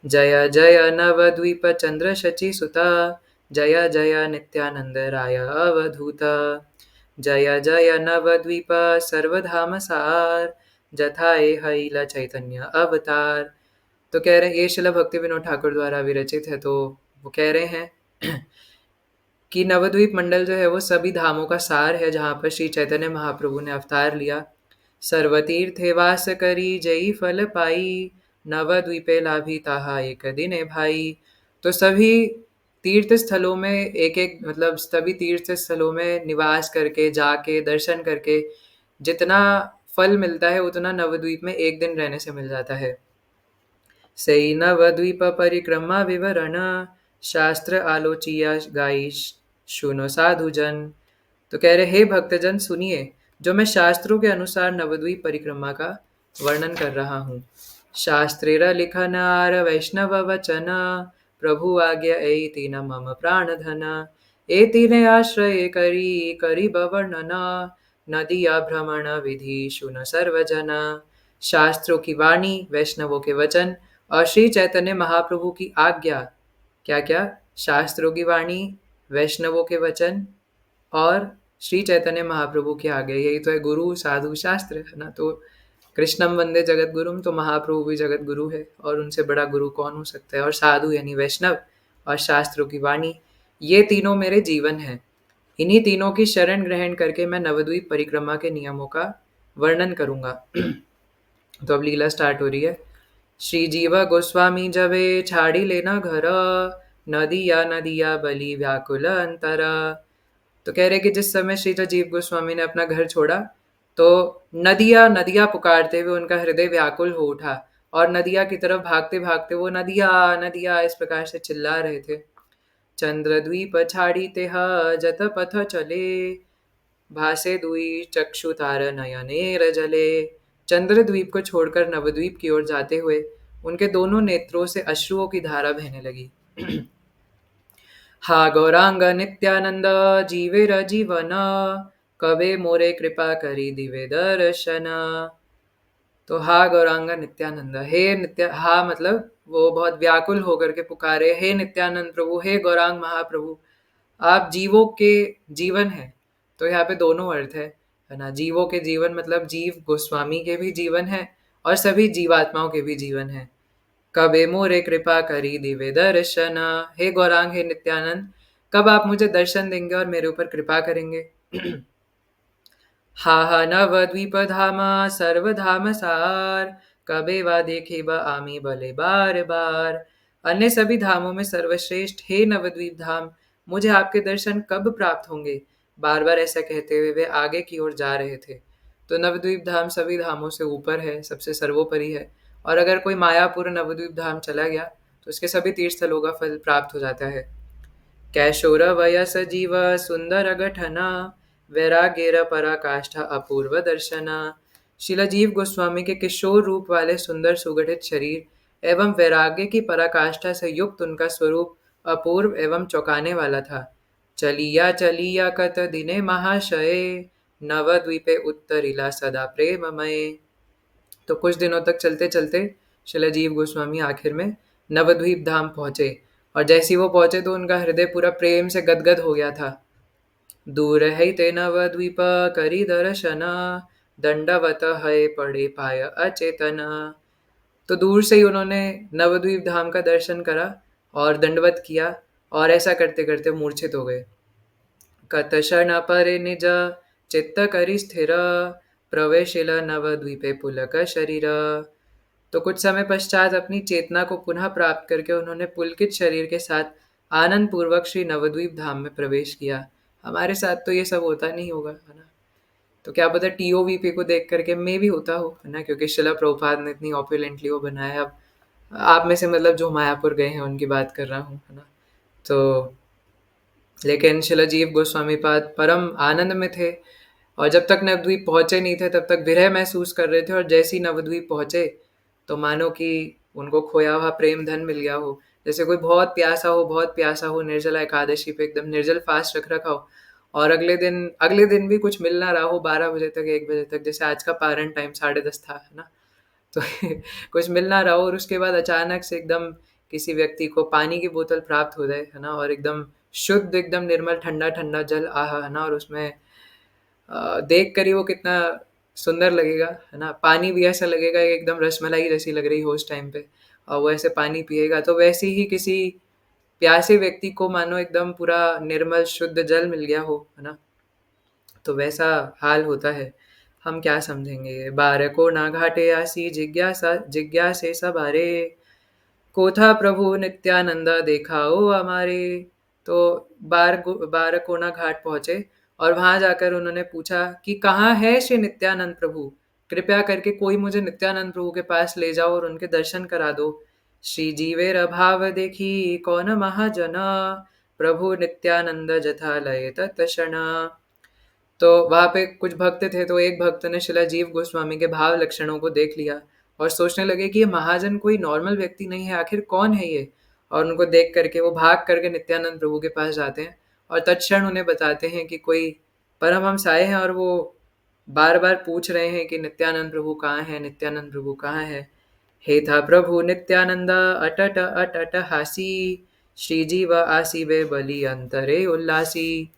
S1: जय जय नवद्वीप चंद्र शचि सुता, जय जय नित्यानंद राय अवधूता, जय जय नवद्वीप सर्वधाम सार, जथा हैला चैतन्य अवतार। तो कह रहे हैं ये शिला भक्ति विनोद ठाकुर द्वारा विरचित है। तो वो कह रहे हैं कि नवद्वीप मंडल जो है वो सभी धामों का सार है, जहाँ पर श्री चैतन्य महाप्रभु ने अवतार लिया। सर्वतीर्थे वास करी जयी फल पाई, नवद्वीपे लाभी ताहा एक दिन भाई। तो सभी तीर्थ स्थलों में एक एक मतलब सभी तीर्थ स्थलों में निवास करके जाके दर्शन करके जितना फल मिलता है उतना नवद्वीप में एक दिन रहने से मिल जाता है। सई नवद्वीप परिक्रमा विवरण, शास्त्र आलोचिया गाई सुनो साधु जन। तो कह रहे हे भक्तजन सुनिए, जो मैं शास्त्रों के अनुसार नवद्वीप परिक्रमा का वर्णन कर रहा हूँ। शास्त्रेर लिखनार वैष्णव वचन, प्रभु आज्ञा ए तीन मम प्राण धन। ए तीने आश्रय करी करी वर्णन, नदिया भ्रमण विधि सुन सर्वजन। शास्त्रों की वाणी, वैष्णवों के वचन और श्री चैतन्य महाप्रभु की आज्ञा। क्या क्या? शास्त्रों की वाणी, वैष्णवों के वचन और श्री चैतन्य महाप्रभु की आज्ञा। यही तो है गुरु साधु शास्त्र, है ना। तो कृष्णम वंदे जगत गुरुम, तो महाप्रभु भी जगत गुरु है और उनसे बड़ा गुरु कौन हो सकता है। और साधु यानी वैष्णव और शास्त्रों की वाणी, ये तीनों मेरे जीवन हैं। इन्हीं तीनों की शरण ग्रहण करके मैं नवद्वीप परिक्रमा के नियमों का वर्णन करूंगा। तो अब लीला स्टार्ट हो रही है। श्री जीवा गोस्वामी जबे छाड़ी लेना घर, नदिया नदिया बलि व्याकुल अंतरा। तो कह रहे कि जिस समय श्री जीव गोस्वामी ने अपना घर छोड़ा तो नदिया नदिया पुकारते हुए उनका हृदय व्याकुल हो उठा और नदिया की तरफ भागते भागते वो नदिया नदिया इस प्रकार से चिल्ला रहे थे। चंद्रद्वीप छाड़ी तेह जत पथ चले, भासे दुई चक्षु तार नयनेर जले। चंद्रद्वीप को छोड़कर नवद्वीप की ओर जाते हुए उनके दोनों नेत्रों से अश्रुओं की धारा बहने लगी। हा गौरांग नित्यानंद जीवेर जीवन, कबे मोरे कृपा करी दिवे दर्शन। तो हा गौरांग नित्यानंद, हे नित्य, हा मतलब वो बहुत व्याकुल होकर के पुकारे, हे नित्यानंद प्रभु, हे गौरांग महाप्रभु, आप जीवों के जीवन है। तो यहाँ पे दोनों अर्थ है ना। जीवों के जीवन मतलब जीव गोस्वामी के भी जीवन है और सभी जीवात्माओं के भी जीवन है। कबे मोरे कृपा करी दिवे दर्शन, हे गौरांग हे नित्यानंद, कब आप मुझे दर्शन देंगे और मेरे ऊपर कृपा करेंगे। हा हा नवद्वीप धामा सर्वधाम सार, कबे वा देखे बा आमी भले बार बार। अन्य सभी धामों में सर्वश्रेष्ठ हे नवद्वीप धाम, मुझे आपके दर्शन कब प्राप्त होंगे। बार बार ऐसा कहते हुए वे आगे की ओर जा रहे थे। तो नवद्वीप धाम सभी धामों से ऊपर है, सबसे सर्वोपरि है। और अगर कोई मायापुर नवद्वीप धाम चला गया तो उसके सभी तीर्थ स्थलों का फल प्राप्त हो जाता है। कैशोर वयस जीव सुंदर गठना, वैरागेर पराकाष्ठा अपूर्व दर्शना। शिला जीव गोस्वामी के किशोर रूप वाले सुंदर सुगठित शरीर एवं वैराग्य की पराकाष्ठा से युक्त उनका स्वरूप अपूर्व एवं चौंकाने वाला था। चलिया चलिया कत दिने महाशय, नवद्वीपे उत्तरिला सदा प्रेममय। तो कुछ दिनों तक चलते चलते शिला जीव गोस्वामी आखिर में नवद्वीप धाम पहुंचे और जैसे ही वो पहुंचे तो उनका हृदय पूरा प्रेम से गदगद हो गया था। दूर है ते नवद्वीप करी दर्शन, दंडवत है पड़े पाय अचेतन। तो दूर से ही उन्होंने नवद्वीप धाम का दर्शन करा और दंडवत किया और ऐसा करते करते मूर्छित हो गए। कतक्षण परे निज चित्त करी स्थिर, प्रवेशिल नवद्वीपे पुलक शरीर। तो कुछ समय पश्चात अपनी चेतना को पुनः प्राप्त करके उन्होंने पुलकित शरीर के साथ आनंद पूर्वक श्री नवद्वीप धाम में प्रवेश किया। हमारे साथ तो ये सब होता नहीं होगा, है ना। तो क्या पता टीओवीपी को देख करके मे भी होता हो, है ना, क्योंकि शिला प्रभुपाद ने इतनी ऑपुलेंटली वो बनाया। अब आप में से मतलब जो मायापुर गए हैं उनकी बात कर रहा हूँ, है ना। तो लेकिन शिलाजीव गोस्वामी पाद परम आनंद में थे, और जब तक नवद्वीप पहुंचे नहीं थे तब तक विरह महसूस कर रहे थे, और जैसे ही नवद्वीप पहुंचे तो मानो कि उनको खोया हुआ प्रेम धन मिल गया हो। जैसे कोई बहुत प्यासा हो, निर्जला एकादशी पे एकदम निर्जल फास्ट रख रखा हो, और अगले दिन भी कुछ मिल ना रहा हो, 12 बजे तक 1 बजे तक, जैसे आज का पारण टाइम 10:30 था, है ना। तो कुछ मिल ना रहा हो, और उसके बाद अचानक से एकदम किसी व्यक्ति को पानी की बोतल प्राप्त हो जाए, है ना, और एकदम शुद्ध, एकदम निर्मल ठंडा ठंडा जल, आहा, है ना, और उसमें देख कर ही वो कितना सुंदर लगेगा, है ना। पानी भी ऐसा लगेगा कि एकदम रसमलाई जैसी लग रही हो उस टाइम पे, और वो ऐसे पानी पिएगा तो वैसे ही किसी प्यासे व्यक्ति को मानो एकदम पूरा निर्मल शुद्ध जल मिल गया हो, है ना। तो वैसा हाल होता है। हम क्या समझेंगे, बार को ना घाटे आसी जिज्ञासा जिज्ञासे सबारे, कोथा प्रभु नित्यानंदा देखाओ हमारे। तो बारकोना घाट पहुंचे, और वहां जाकर उन्होंने पूछा कि कहाँ है श्री नित्यानंद प्रभु, कृपया करके कोई मुझे नित्यानंद प्रभु के पास ले जाओ और उनके दर्शन करा दो। श्री जीवेर भाव देखी कौन महाजना, प्रभु नित्यानंद जथा लय तत्क्षण। तो वहां पे कुछ भक्त थे, तो एक भक्त ने शिलाजीव गोस्वामी के भाव लक्षणों को देख लिया और सोचने लगे कि ये महाजन कोई नॉर्मल व्यक्ति नहीं है, आखिर कौन है ये। और उनको देख करके वो भाग करके नित्यानंद प्रभु के पास जाते हैं, और तत्क्षण उन्हें बताते हैं कि कोई परमहंस आए हैं, और वो बार बार पूछ रहे हैं कि नित्यानंद प्रभु कहाँ है, नित्यानंद प्रभु कहाँ है। हे था प्रभु नित्यानंद अटट अटट हासी, श्री जीव आसी बे बलि अंतरे उल्लासी।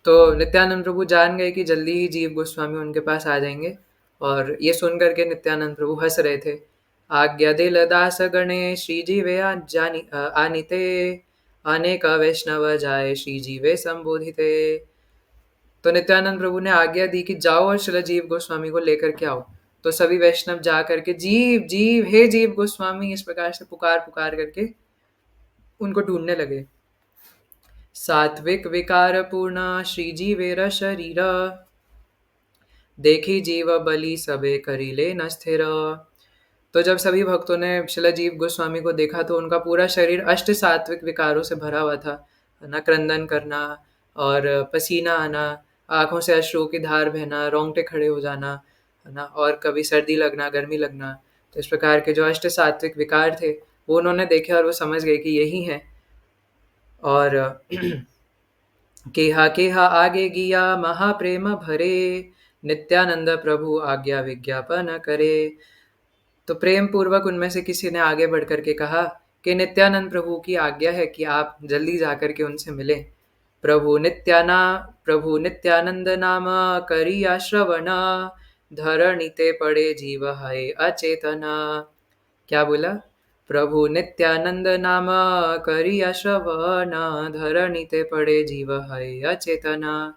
S1: तो नित्यानंद प्रभु जान गए कि जल्दी ही जीव गोस्वामी उनके पास आ जाएंगे, और ये सुन करके नित्यानंद प्रभु हंस रहे थे। आज्ञा दिल दास गणे श्री जीवे आनिते, अनेक वैष्णव जाए श्री जीवे संबोधिते। तो नित्यानंद प्रभु ने आज्ञा दी कि जाओ और शिला जीव गोस्वामी को लेकर के आओ। तो सभी वैष्णव जा करके जीव जीव हे जीव गोस्वामी इस प्रकार से पुकार पुकार करके उनको ढूंढने लगे। सात्विक विकार पूर्ण श्री जीवेर शरीर, देखी जीव बलि सबे करीले न स्थिर। तो जब सभी भक्तों ने शिलाजीव गोस्वामी को देखा तो उनका पूरा शरीर अष्ट सात्विक विकारों से भरा हुआ था, ना क्रंदन करना, और पसीना आना, आंखों से अश्रु की धार बहना, रोंगटे खड़े हो जाना, है ना, और कभी सर्दी लगना, गर्मी लगना। तो इस प्रकार के जो अष्ट सात्विक विकार थे वो उन्होंने देखे, और वो समझ गए कि यही है। और केहा केहा आगे गिया महाप्रेम भरे, नित्यानंद प्रभु आज्ञा विज्ञापन करे। तो प्रेम पूर्वक उनमें से किसी ने आगे बढ़ कर के कहा कि नित्यानंद प्रभु की आज्ञा है कि आप जल्दी जाकर के उनसे मिलें। प्रभु नित्यानंद नाम करिया श्रवण, धरणिते पड़े जीव है अचेतना। क्या बोला? प्रभु नित्यानंद नाम करिया श्रवण, धरणिते पड़े जीव है अचेतना।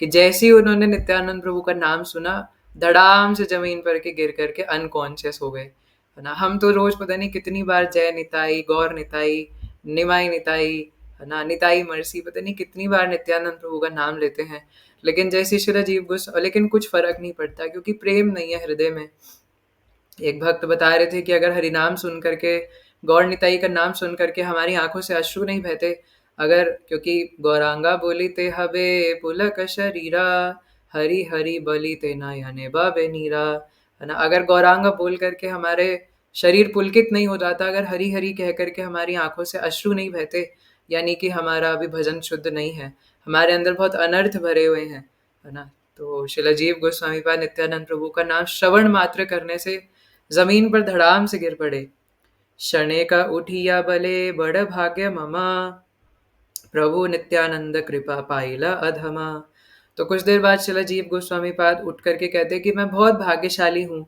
S1: कि जैसे ही उन्होंने नित्यानंद प्रभु का नाम सुना, धड़ाम से जमीन पर के गिर करके अनकॉन्शियस हो गए, है ना। हम तो रोज पता नहीं कितनी बार जय निताई, गौर निताई, निमाई निताई, है ना, निताई मरसी, पता नहीं कितनी बार नित्यानंद प्रभु का नाम लेते हैं, लेकिन जैसे शिला जीव गोस्वामी, लेकिन कुछ फर्क नहीं पड़ता क्योंकि प्रेम नहीं है हृदय में। एक भक्त बता रहे थे कि अगर हरिनाम सुन करके, गौर निताई का नाम सुन करके हमारी आंखों से अश्रु नहीं बहते, अगर, क्योंकि गौरांगा बोली ते हबे पुलक शरीरा, हरि हरि बलि ते नयने बाबे नीरा, है ना। अगर गौरांगा बोल करके हमारे शरीर पुलकित नहीं हो जाता, अगर हरि हरि कह करके हमारी आंखों से अश्रु नहीं बहते, यानी कि हमारा अभी भजन शुद्ध नहीं है, हमारे अंदर बहुत अनर्थ भरे हुए हैं, है ना। तो शिलाजीव गोस्वामी पाद नित्यानंद प्रभु का नाम श्रवण मात्र करने से जमीन पर धड़ाम से गिर पड़े। शने का उठिया बले बड़ भाग्य ममा, प्रभु नित्यानंद कृपा पाइला अधमा। तो कुछ देर बाद शिलाजीव गोस्वामी पाद उठ करके कहते हैं कि मैं बहुत भाग्यशाली हूँ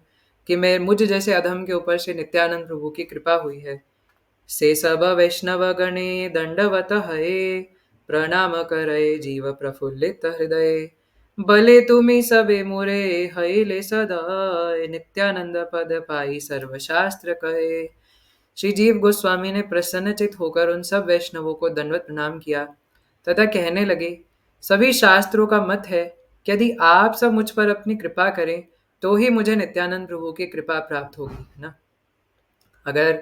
S1: कि मैं मुझ जैसे अधम के ऊपर से नित्यानंद प्रभु की कृपा हुई है। से सब वैष्णव गणे दंडवत हये, प्रणाम करे जीव प्रफुल्लित हृदय, भले तुम्ही सबे मोरे हईले सदाय, नित्यानंद पद पाई सर्वशास्त्र कहे। श्री जीव गोस्वामी ने प्रसन्नचित होकर उन सब वैष्णवों को दंडवत प्रणाम किया तथा कहने लगे, सभी शास्त्रों का मत है कि यदि आप सब मुझ पर अपनी कृपा करें तो ही मुझे नित्यानंद प्रभु की कृपा प्राप्त होगी, है ना। अगर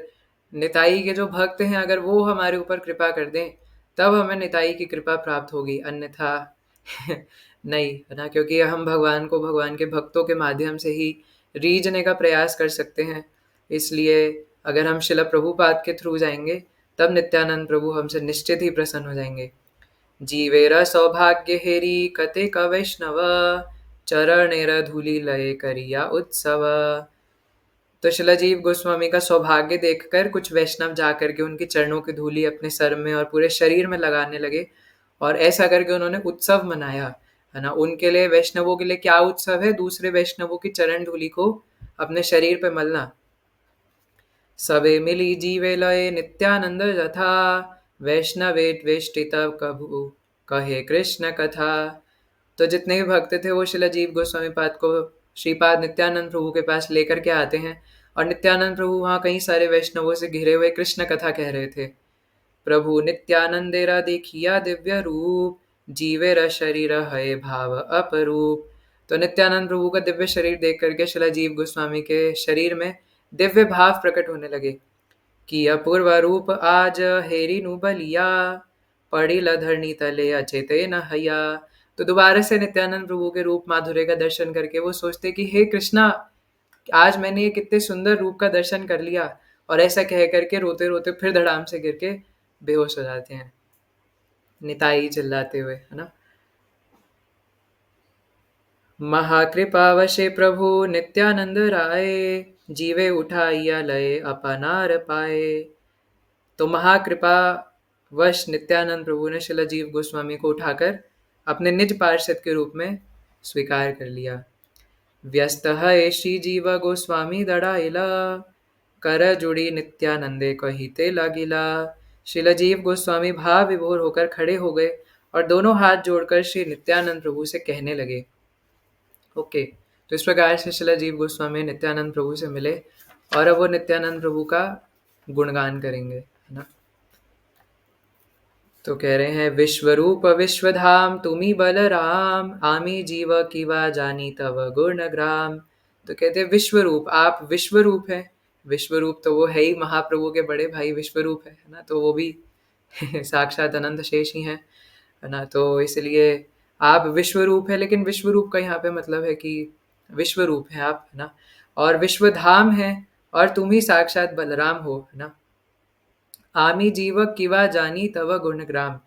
S1: निताई के जो भक्त हैं अगर वो हमारे ऊपर कृपा कर दें तब हमें निताई की कृपा प्राप्त होगी, अन्यथा नहीं, है ना? क्योंकि हम भगवान को भगवान के भक्तों के माध्यम से ही रीझने का प्रयास कर सकते हैं। इसलिए अगर हम शिला प्रभुपाद के थ्रू जाएंगे तब नित्यानंद प्रभु हमसे निश्चित ही प्रसन्न हो जाएंगे। जीवेर सौभाग्य हेरी कते का वैष्णव, चरणेर धूलि लय करिया उत्सव। तो शिलाजीव गोस्वामी का सौभाग्य देखकर कुछ वैष्णव जाकर के उनके चरणों की धूलि अपने सर में और पूरे शरीर में लगाने लगे, और ऐसा करके उन्होंने उत्सव मनाया, है ना? उनके लिए, वैष्णवों के लिए क्या उत्सव है? दूसरे वैष्णवों की चरण धूलि को अपने शरीर पे मलना। सबे मिली जीवे लय नित्यानंद जथा, वैष्णवे द्वेष्टि तब कभू कहे कृष्ण कथा। तो जितने भी भक्त थे वो शिलाजीव गोस्वामी पाद को श्रीपाद नित्यानंद प्रभु के पास लेकर के आते हैं, और नित्यानंद प्रभु वहाँ कई सारे वैष्णवों से घिरे हुए कृष्ण कथा कह रहे थे। प्रभु नित्यानंदेरा देखिया दिव्य रूप, जीवेरा शरीर है भाव अपरूप। तो नित्यानंद प्रभु का दिव्य शरीर देख करके शिलाजीव गोस्वामी के शरीर में दिव्य भाव प्रकट होने लगे कि अपूर्व रूप आज हेरी नु बलिया, पड़ी धरणी तले अचेते न हैया। तो दोबारा से नित्यानंद प्रभु के रूप माधुर्य का दर्शन करके वो सोचते कि हे कृष्णा, आज मैंने ये कितने सुंदर रूप का दर्शन कर लिया, और ऐसा कह करके रोते रोते फिर धड़ाम से गिर के बेहोश हो जाते हैं, निताई चिल्लाते हुए, है ना? महाकृपावशे प्रभु नित्यानंद राय, जीवे उठाइया लय अपनार पाए। तो महाकृपा वश नित्यानंद प्रभु ने शिलाजीव गोस्वामी को उठाकर अपने निज पार्षद के रूप में स्वीकार कर लिया। व्यस्त है श्री जीव गोस्वामी दड़ाइला, कर जुड़ी नित्यानंदे कहिते लागिला। शिलाजीव गोस्वामी भाव विभोर होकर खड़े हो गए और दोनों हाथ जोड़कर श्री नित्यानंद प्रभु से कहने लगे। ओके, तो इस प्रकार से शिलाजीव गोस्वामी नित्यानंद प्रभु से मिले और अब वो नित्यानंद प्रभु का गुणगान करेंगे, है ना? तो कह रहे हैं, विश्वरूप विश्वधाम तुम्ही बलराम, आमी जीव किवा जानी तव गुण ग्राम। तो कहते हैं विश्वरूप, आप विश्वरूप है। विश्वरूप तो वो है ही, महाप्रभु के बड़े भाई विश्वरूप है ना? तो वो भी साक्षात अनंत शेष ही है ना? तो इसलिए आप विश्वरूप है, लेकिन विश्वरूप का यहाँ पे मतलब है कि विश्वरूप है आप, है ना? और विश्वधाम है, और तुम ही साक्षात बलराम हो, है ना? आमी जीव किवा जानी तव गुणग्राम।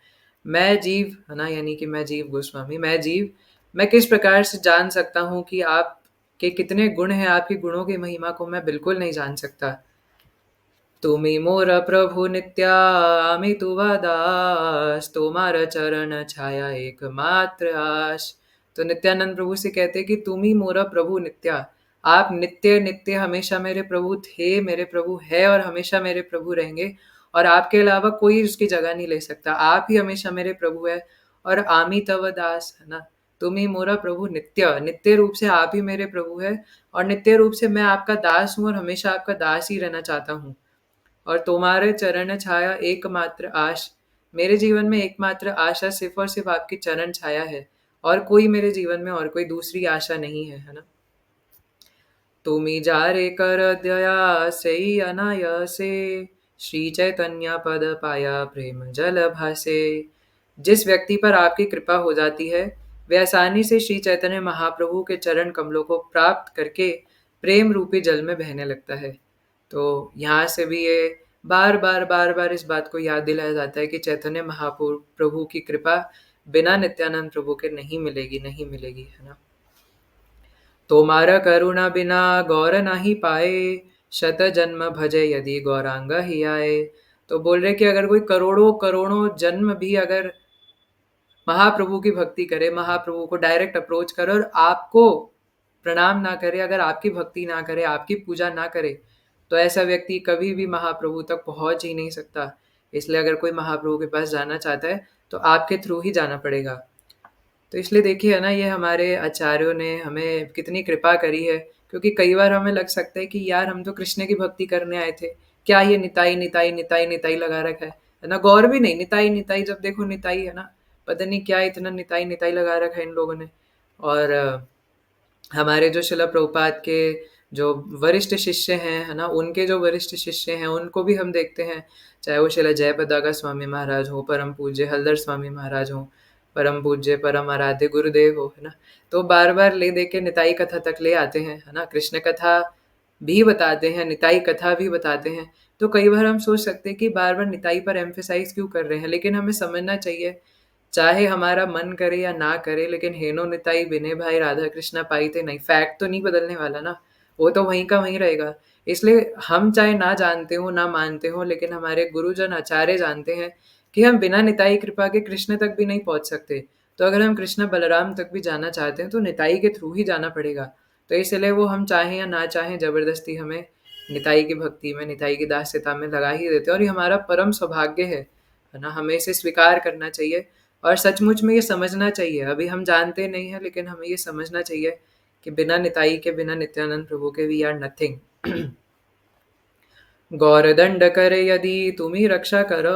S1: मैं जीव, है ना, यानी कि मैं जीव गोस्वामी, मैं जीव, मैं किस प्रकार से जान सकता हूँ कि आप के कितने गुण हैं, आपकी गुणों की महिमा को मैं बिल्कुल नहीं जान सकता। तुमी मोर प्रभु नित्या, आमी तुवा दास, तुम्हारा चरण छाया एकमात्र आश। तो नित्यानंद प्रभु से कहते हैं कि तुम ही मोरा प्रभु नित्या, आप नित्य नित्य हमेशा मेरे प्रभु थे, मेरे प्रभु है और हमेशा मेरे प्रभु रहेंगे, और आपके अलावा कोई उसकी जगह नहीं ले सकता। आप ही हमेशा मेरे प्रभु है। और आमी तव दास, है ना? तुम ही मोरा प्रभु नित्य, नित्य रूप से आप ही मेरे प्रभु है, और नित्य रूप से मैं आपका दास हूँ और हमेशा आपका दास ही रहना चाहता हूँ। और तुम्हारे चरण छाया एकमात्र आश, मेरे जीवन में एकमात्र आशा सिर्फ और सिर्फ आपकी चरण छाया है, और कोई मेरे जीवन में और कोई दूसरी आशा नहीं है ना? तुमी जारे कर दया से अनायासे, श्री चैतन्य पद पाया प्रेम जल भासे। जिस व्यक्ति पर आपकी कृपा हो जाती है वे आसानी से श्री चैतन्य महाप्रभु के चरण कमलों को प्राप्त करके प्रेम रूपी जल में बहने लगता है। तो यहाँ से भी ये बार बार इस बात को याद दिलाया जाता है कि चैतन्य महाप्रभु की कृपा बिना नित्यानंद प्रभु के नहीं मिलेगी, नहीं मिलेगी, है ना? तोमारा करुणा बिना गौर नहीं पाए, शत जन्म भजे यदि गौरांग ही आए। तो बोल रहे कि अगर कोई करोड़ों करोड़ों जन्म भी अगर महाप्रभु की भक्ति करे, महाप्रभु को डायरेक्ट अप्रोच करे और आपको प्रणाम ना करे, अगर आपकी भक्ति ना करे, आपकी पूजा ना करे, तो ऐसा व्यक्ति कभी भी महाप्रभु तक पहुंच ही नहीं सकता। इसलिए अगर कोई महाप्रभु के पास जाना चाहता है तो आपके थ्रू ही जाना पड़ेगा। तो इसलिए देखिए, है ना, ये हमारे आचार्यों ने हमें कितनी कृपा करी है। क्योंकि कई बार हमें लग सकता है कि यार हम तो कृष्ण की भक्ति करने आए थे, क्या ये निताई निताई निताई निताई लगा रखा है ना? गौर भी नहीं, निताई निताई, जब देखो निताई, है ना? पता नहीं क्या इतना निताई निताई लगा रखा है इन लोगों ने। और हमारे जो शिला प्रभुपाद के जो वरिष्ठ शिष्य हैं, है ना, उनके जो वरिष्ठ शिष्य हैं उनको भी हम देखते हैं, चाहे वो शिला जयपताका स्वामी महाराज हो, परम पूज्य हलदर स्वामी महाराज हो, परम पूज्य परम आराध्य गुरुदेव हो, है ना, तो बार बार ले दे के निताई कथा तक ले आते हैं, है ना, कृष्ण कथा भी बताते हैं, निताई कथा भी बताते हैं। तो कई बार हम सोच सकते हैं कि बार बार निताई पर एम्फेसाइज क्यों कर रहे हैं, लेकिन हमें समझना चाहिए, चाहे हमारा मन करे या ना करे, लेकिन हेनो निताई बिने भाई राधा कृष्णा पाई थे नहीं, फैक्ट तो नहीं बदलने वाला ना, वो तो वहीं का वहीं रहेगा। इसलिए हम चाहे ना जानते हो ना मानते हो, लेकिन हमारे गुरुजन आचार्य जानते हैं कि हम बिना निताई कृपा के कृष्ण तक भी नहीं पहुंच सकते। तो अगर हम कृष्ण बलराम तक भी जाना चाहते हैं तो निताई के थ्रू ही जाना पड़ेगा। तो इसलिए वो हम चाहें या ना चाहें जबरदस्ती हमें निताई की भक्ति में, निताई की दास्यता में लगा ही देते हैं, और ये हमारा परम सौभाग्य है ना, हमें इसे स्वीकार करना चाहिए। और सचमुच में ये समझना चाहिए, अभी हम जानते नहीं हैं लेकिन हमें ये समझना चाहिए कि बिना निताई के, बिना नित्यानंद प्रभु के वी आर नथिंग। गौर दंड कर यदि तुम्ही रक्षा कर,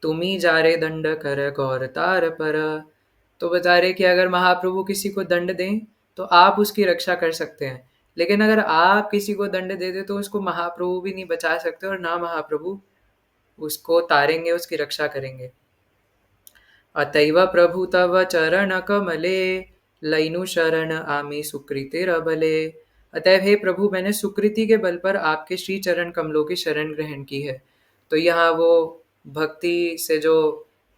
S1: तुम्ही जारे दंड कर गौर तार पर। तो बता रहे कि अगर महाप्रभु किसी को दंड दें तो आप उसकी रक्षा कर सकते हैं, लेकिन अगर आप किसी को दंड दे दे तो उसको महाप्रभु भी नहीं बचा सकते, और ना महाप्रभु उसको तारेंगे, उसकी रक्षा करेंगे। अतैव प्रभु तव चरण कमले, लैनु शरण आमी सुकृतिर बले। अतएव हे प्रभु, मैंने सुकृति के बल पर आपके श्री चरण कमलों की शरण ग्रहण की है। तो यहाँ वो भक्ति से जो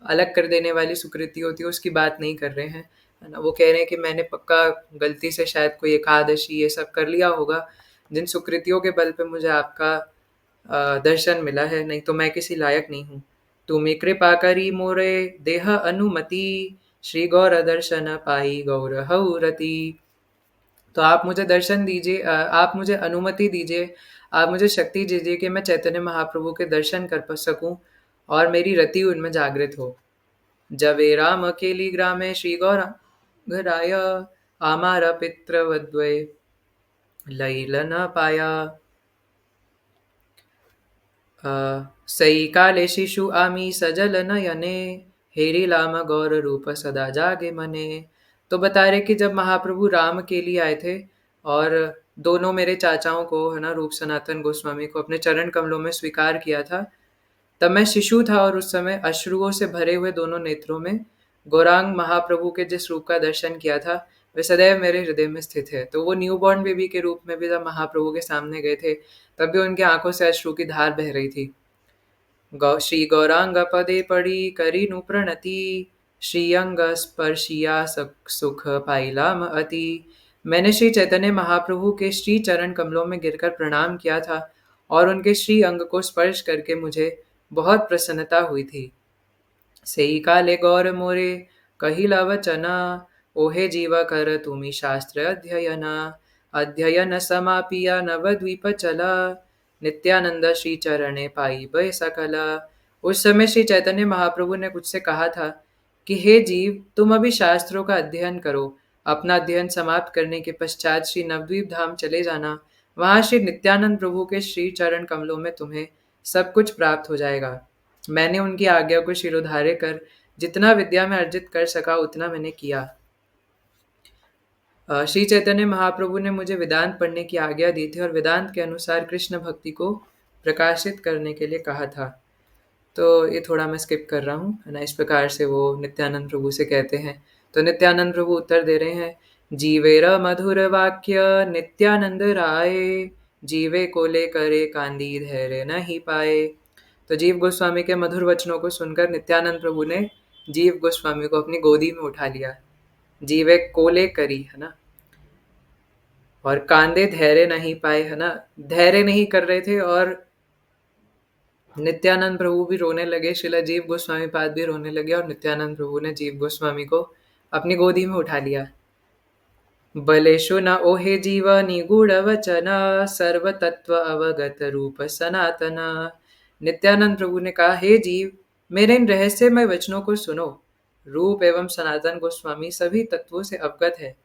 S1: अलग कर देने वाली सुकृति होती है उसकी बात नहीं कर रहे हैं, है ना, वो कह रहे हैं कि मैंने पक्का गलती से शायद कोई एकादशी ये सब कर लिया होगा, जिन सुकृतियों के बल पे मुझे आपका दर्शन मिला है, नहीं तो मैं किसी लायक नहीं हूँ। तुमि कृपा करी मोरे देह अनुमति, श्री गौर दर्शन पाई गौर हऊ रति। तो आप मुझे दर्शन दीजिए, आप मुझे अनुमति दीजिए, आप मुझे शक्ति दीजिए कि मैं चैतन्य महाप्रभु के दर्शन कर सकूं और मेरी रति उनमें जागृत हो। जबे राम अकेली ग्रामे श्री गौरांगराय, आमारा पितृवद्वय लैल न पाया। सई काले शिशु आमी सजल नयने, हेरी लाम गौर रूप सदा जागे मने। तो बता रहे कि जब महाप्रभु राम के लिए आए थे और दोनों मेरे चाचाओं को, है ना, रूप सनातन गोस्वामी को अपने चरण कमलों में स्वीकार किया था, तब मैं शिशु था और उस समय अश्रुओं से भरे हुए दोनों नेत्रों में गौरांग महाप्रभु के जिस रूप का दर्शन किया था वे सदैव मेरे हृदय में स्थित है। तो वो न्यूबॉर्न बेबी के रूप में भी जब महाप्रभु के सामने गए थे तब भी उनकी आंखों से अश्रु की धार बह रही थी। श्री गौरांग पदे पड़ी करीनु प्रणति, श्री अंग स्पर्शिया सुख पाइलाम अति। मैंने श्री चैतन्य महाप्रभु के श्री चरण कमलों में गिरकर प्रणाम किया था और उनके श्री अंग को स्पर्श करके मुझे बहुत प्रसन्नता हुई थी। सेई काले गौर मोरे कहिला वचना, ओहे जीवा कर तुमी शास्त्र अध्ययना। अध्ययन समापिया नवद्वीप चला, नित्यानंद श्री चरणे पाई भय सकला। उस समय श्री चैतन्य महाप्रभु ने मुझसे कहा था कि हे जीव, तुम अभी शास्त्रों का अध्ययन करो, अपना अध्ययन समाप्त करने के पश्चात श्री नवद्वीप धाम चले जाना, वहां श्री नित्यानंद प्रभु के श्री चरण कमलों में तुम्हें सब कुछ प्राप्त हो जाएगा। मैंने उनकी आज्ञा को शिरोधार्य कर जितना विद्या में अर्जित कर सका उतना मैंने किया। श्री चैतन्य महाप्रभु ने मुझे वेदांत पढ़ने की आज्ञा दी थी और वेदांत के अनुसार कृष्ण भक्ति को प्रकाशित करने के लिए कहा था। तो ये थोड़ा मैं स्किप कर रहा हूँ, है ना। इस प्रकार से वो नित्यानंद प्रभु से कहते हैं। तो नित्यानंद प्रभु उत्तर दे रहे हैं, जीवेर मधुर वाक्य नित्यानंद राय, जीवे को ले करे कांदी धैर्य नहीं पाए। तो जीव गोस्वामी के मधुर वचनों को सुनकर नित्यानंद प्रभु ने जीव गोस्वामी को अपनी गोदी में उठा लिया। जीवे कोले करी, है ना, और कांदे धैर्य नहीं पाए, है ना, धैर्य नहीं कर रहे थे और नित्यानंद प्रभु भी रोने लगे, शिला जीव गोस्वामी पाद भी रोने लगे और नित्यानंद प्रभु ने जीव गोस्वामी को अपनी गोदी में उठा लिया। बलेशु न ओहे जीव निगूढ़ वचन, सर्व तत्व अवगत रूप सनातन। नित्यानंद प्रभु ने कहा, हे जीव, मेरे इन रहस्यमय वचनों को सुनो। रूप एवं सनातन गोस्वामी सभी तत्वों से अवगत है।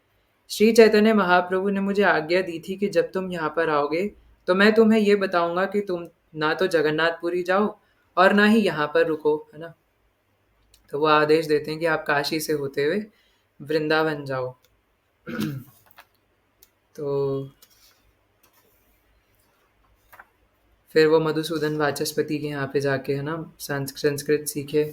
S1: श्री चैतन्य महाप्रभु ने मुझे आज्ञा दी थी कि जब तुम यहाँ पर आओगे तो मैं तुम्हें ये बताऊंगा कि तुम ना तो जगन्नाथपुरी जाओ और ना ही यहाँ पर रुको, है ना। तो वो आदेश देते हैं कि आप काशी से होते हुए वृंदावन जाओ। तो फिर वो मधुसूदन वाचस्पति के यहाँ पे जाके, है ना, संस्कृत सीखे।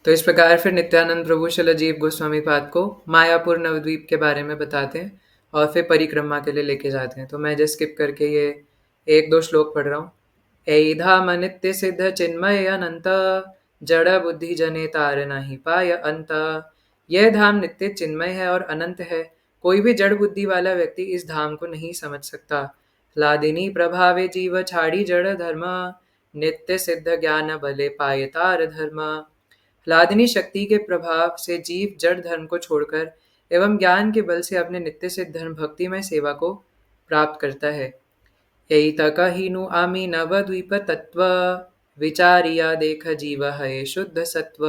S1: तो इस प्रकार फिर नित्यानंद प्रभु शिल जीव गोस्वामी पाद को मायापुर नवद्वीप के बारे में बताते हैं और फिर परिक्रमा के लिए लेके जाते हैं। तो मैं जस्ट स्किप करके ये एक दो श्लोक पढ़ रहा हूँ। एई धाम नित्य सिद्ध चिन्मय अनंत, जड़ बुद्धि जने तार नहीं पाय अंत। यह धाम नित्य चिन्मय है और अनंत है, कोई भी जड़ बुद्धि वाला व्यक्ति इस धाम को नहीं समझ सकता। लादिनी प्रभावे जीव छाड़ी जड़ धर्म, नित्य सिद्ध ज्ञान बले पाए तार धर्म। लादिनी शक्ति के प्रभाव से जीव जड़ धर्म को छोड़कर एवं ज्ञान के बल से अपने नित्य सिद्ध धर्म भक्तिमय सेवा को प्राप्त करता है। यही तकहिनु आमी नवद्वीप तत्व, विचारिया देख जीव है शुद्ध सत्व।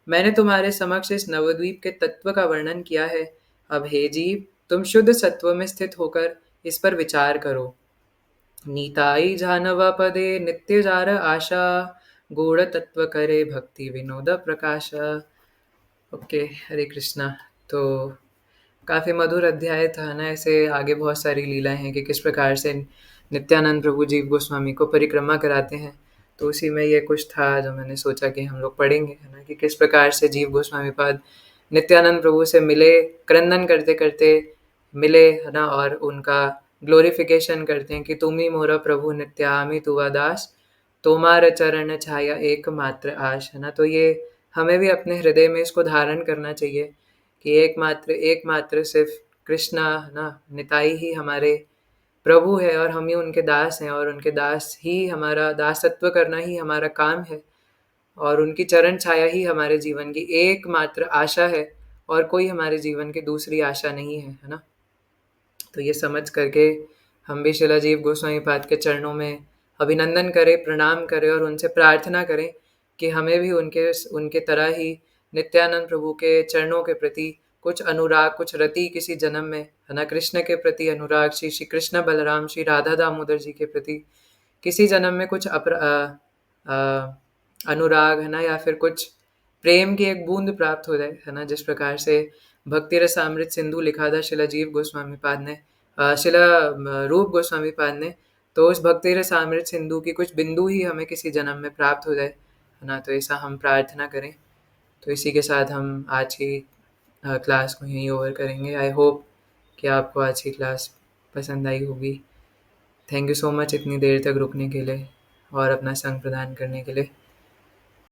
S1: मैंने तुम्हारे समक्ष इस नवद्वीप के तत्व का वर्णन किया है। अब हे जीव, तुम शुद्ध सत्व में स्थित होकर इस पर विचार करो। नीताई जानव पदे नित्य जार आशा, गूढ़ तत्व करे भक्ति विनोद प्रकाश। ओके, हरे कृष्णा। तो काफ़ी मधुर अध्याय था ना। ऐसे आगे बहुत सारी लीलाएं हैं कि किस प्रकार से नित्यानंद प्रभु जीव गोस्वामी को परिक्रमा कराते हैं। तो उसी में ये कुछ था जो मैंने सोचा कि हम लोग पढ़ेंगे, है ना, कि किस प्रकार से जीव गोस्वामी पाद नित्यानंद प्रभु से मिले, क्रंदन करते करते मिले, है ना, और उनका ग्लोरिफिकेशन करते हैं कि तुम ही मोरा प्रभु नित्यामी तुवा दास, तुम्हार चरण छाया एकमात्र आश, है ना। तो ये हमें भी अपने हृदय में इसको धारण करना चाहिए कि एकमात्र सिर्फ कृष्णा, है ना, निताई ही हमारे प्रभु है और हम ही उनके दास हैं, और उनके दास ही हमारा दासत्व करना ही हमारा काम है, और उनकी चरण छाया ही हमारे जीवन की एकमात्र आशा है, और कोई हमारे जीवन की दूसरी आशा नहीं है ना। तो ये समझ करके हम भी शिलाजीव गोस्वामी पाद के चरणों में अभिनंदन करें, प्रणाम करें और उनसे प्रार्थना करें कि हमें भी उनके उनके तरह ही नित्यानंद प्रभु के चरणों के प्रति कुछ अनुराग, कुछ रति किसी जन्म में, है ना, कृष्ण के प्रति अनुराग, श्री श्री कृष्ण बलराम, श्री राधा दामोदर जी के प्रति किसी जन्म में कुछ अनुराग, है ना, या फिर कुछ प्रेम की एक बूंद प्राप्त हो जाए, है ना। जिस प्रकार से भक्ति रसामृत सिंधु लिखा था शिलाजीव गोस्वामी पाद ने, शिला रूप गोस्वामी पाद ने, तो उस भक्ति रसामृत सिंधु की कुछ बिंदु ही हमें किसी जन्म में प्राप्त हो जाए, है ना। तो ऐसा हम प्रार्थना करें। तो इसी के साथ हम आज की क्लास को यहीं ओवर करेंगे। आई होप कि आपको आज की क्लास पसंद आई होगी। थैंक यू सो मच इतनी देर तक रुकने के लिए और अपना संग प्रदान करने के लिए।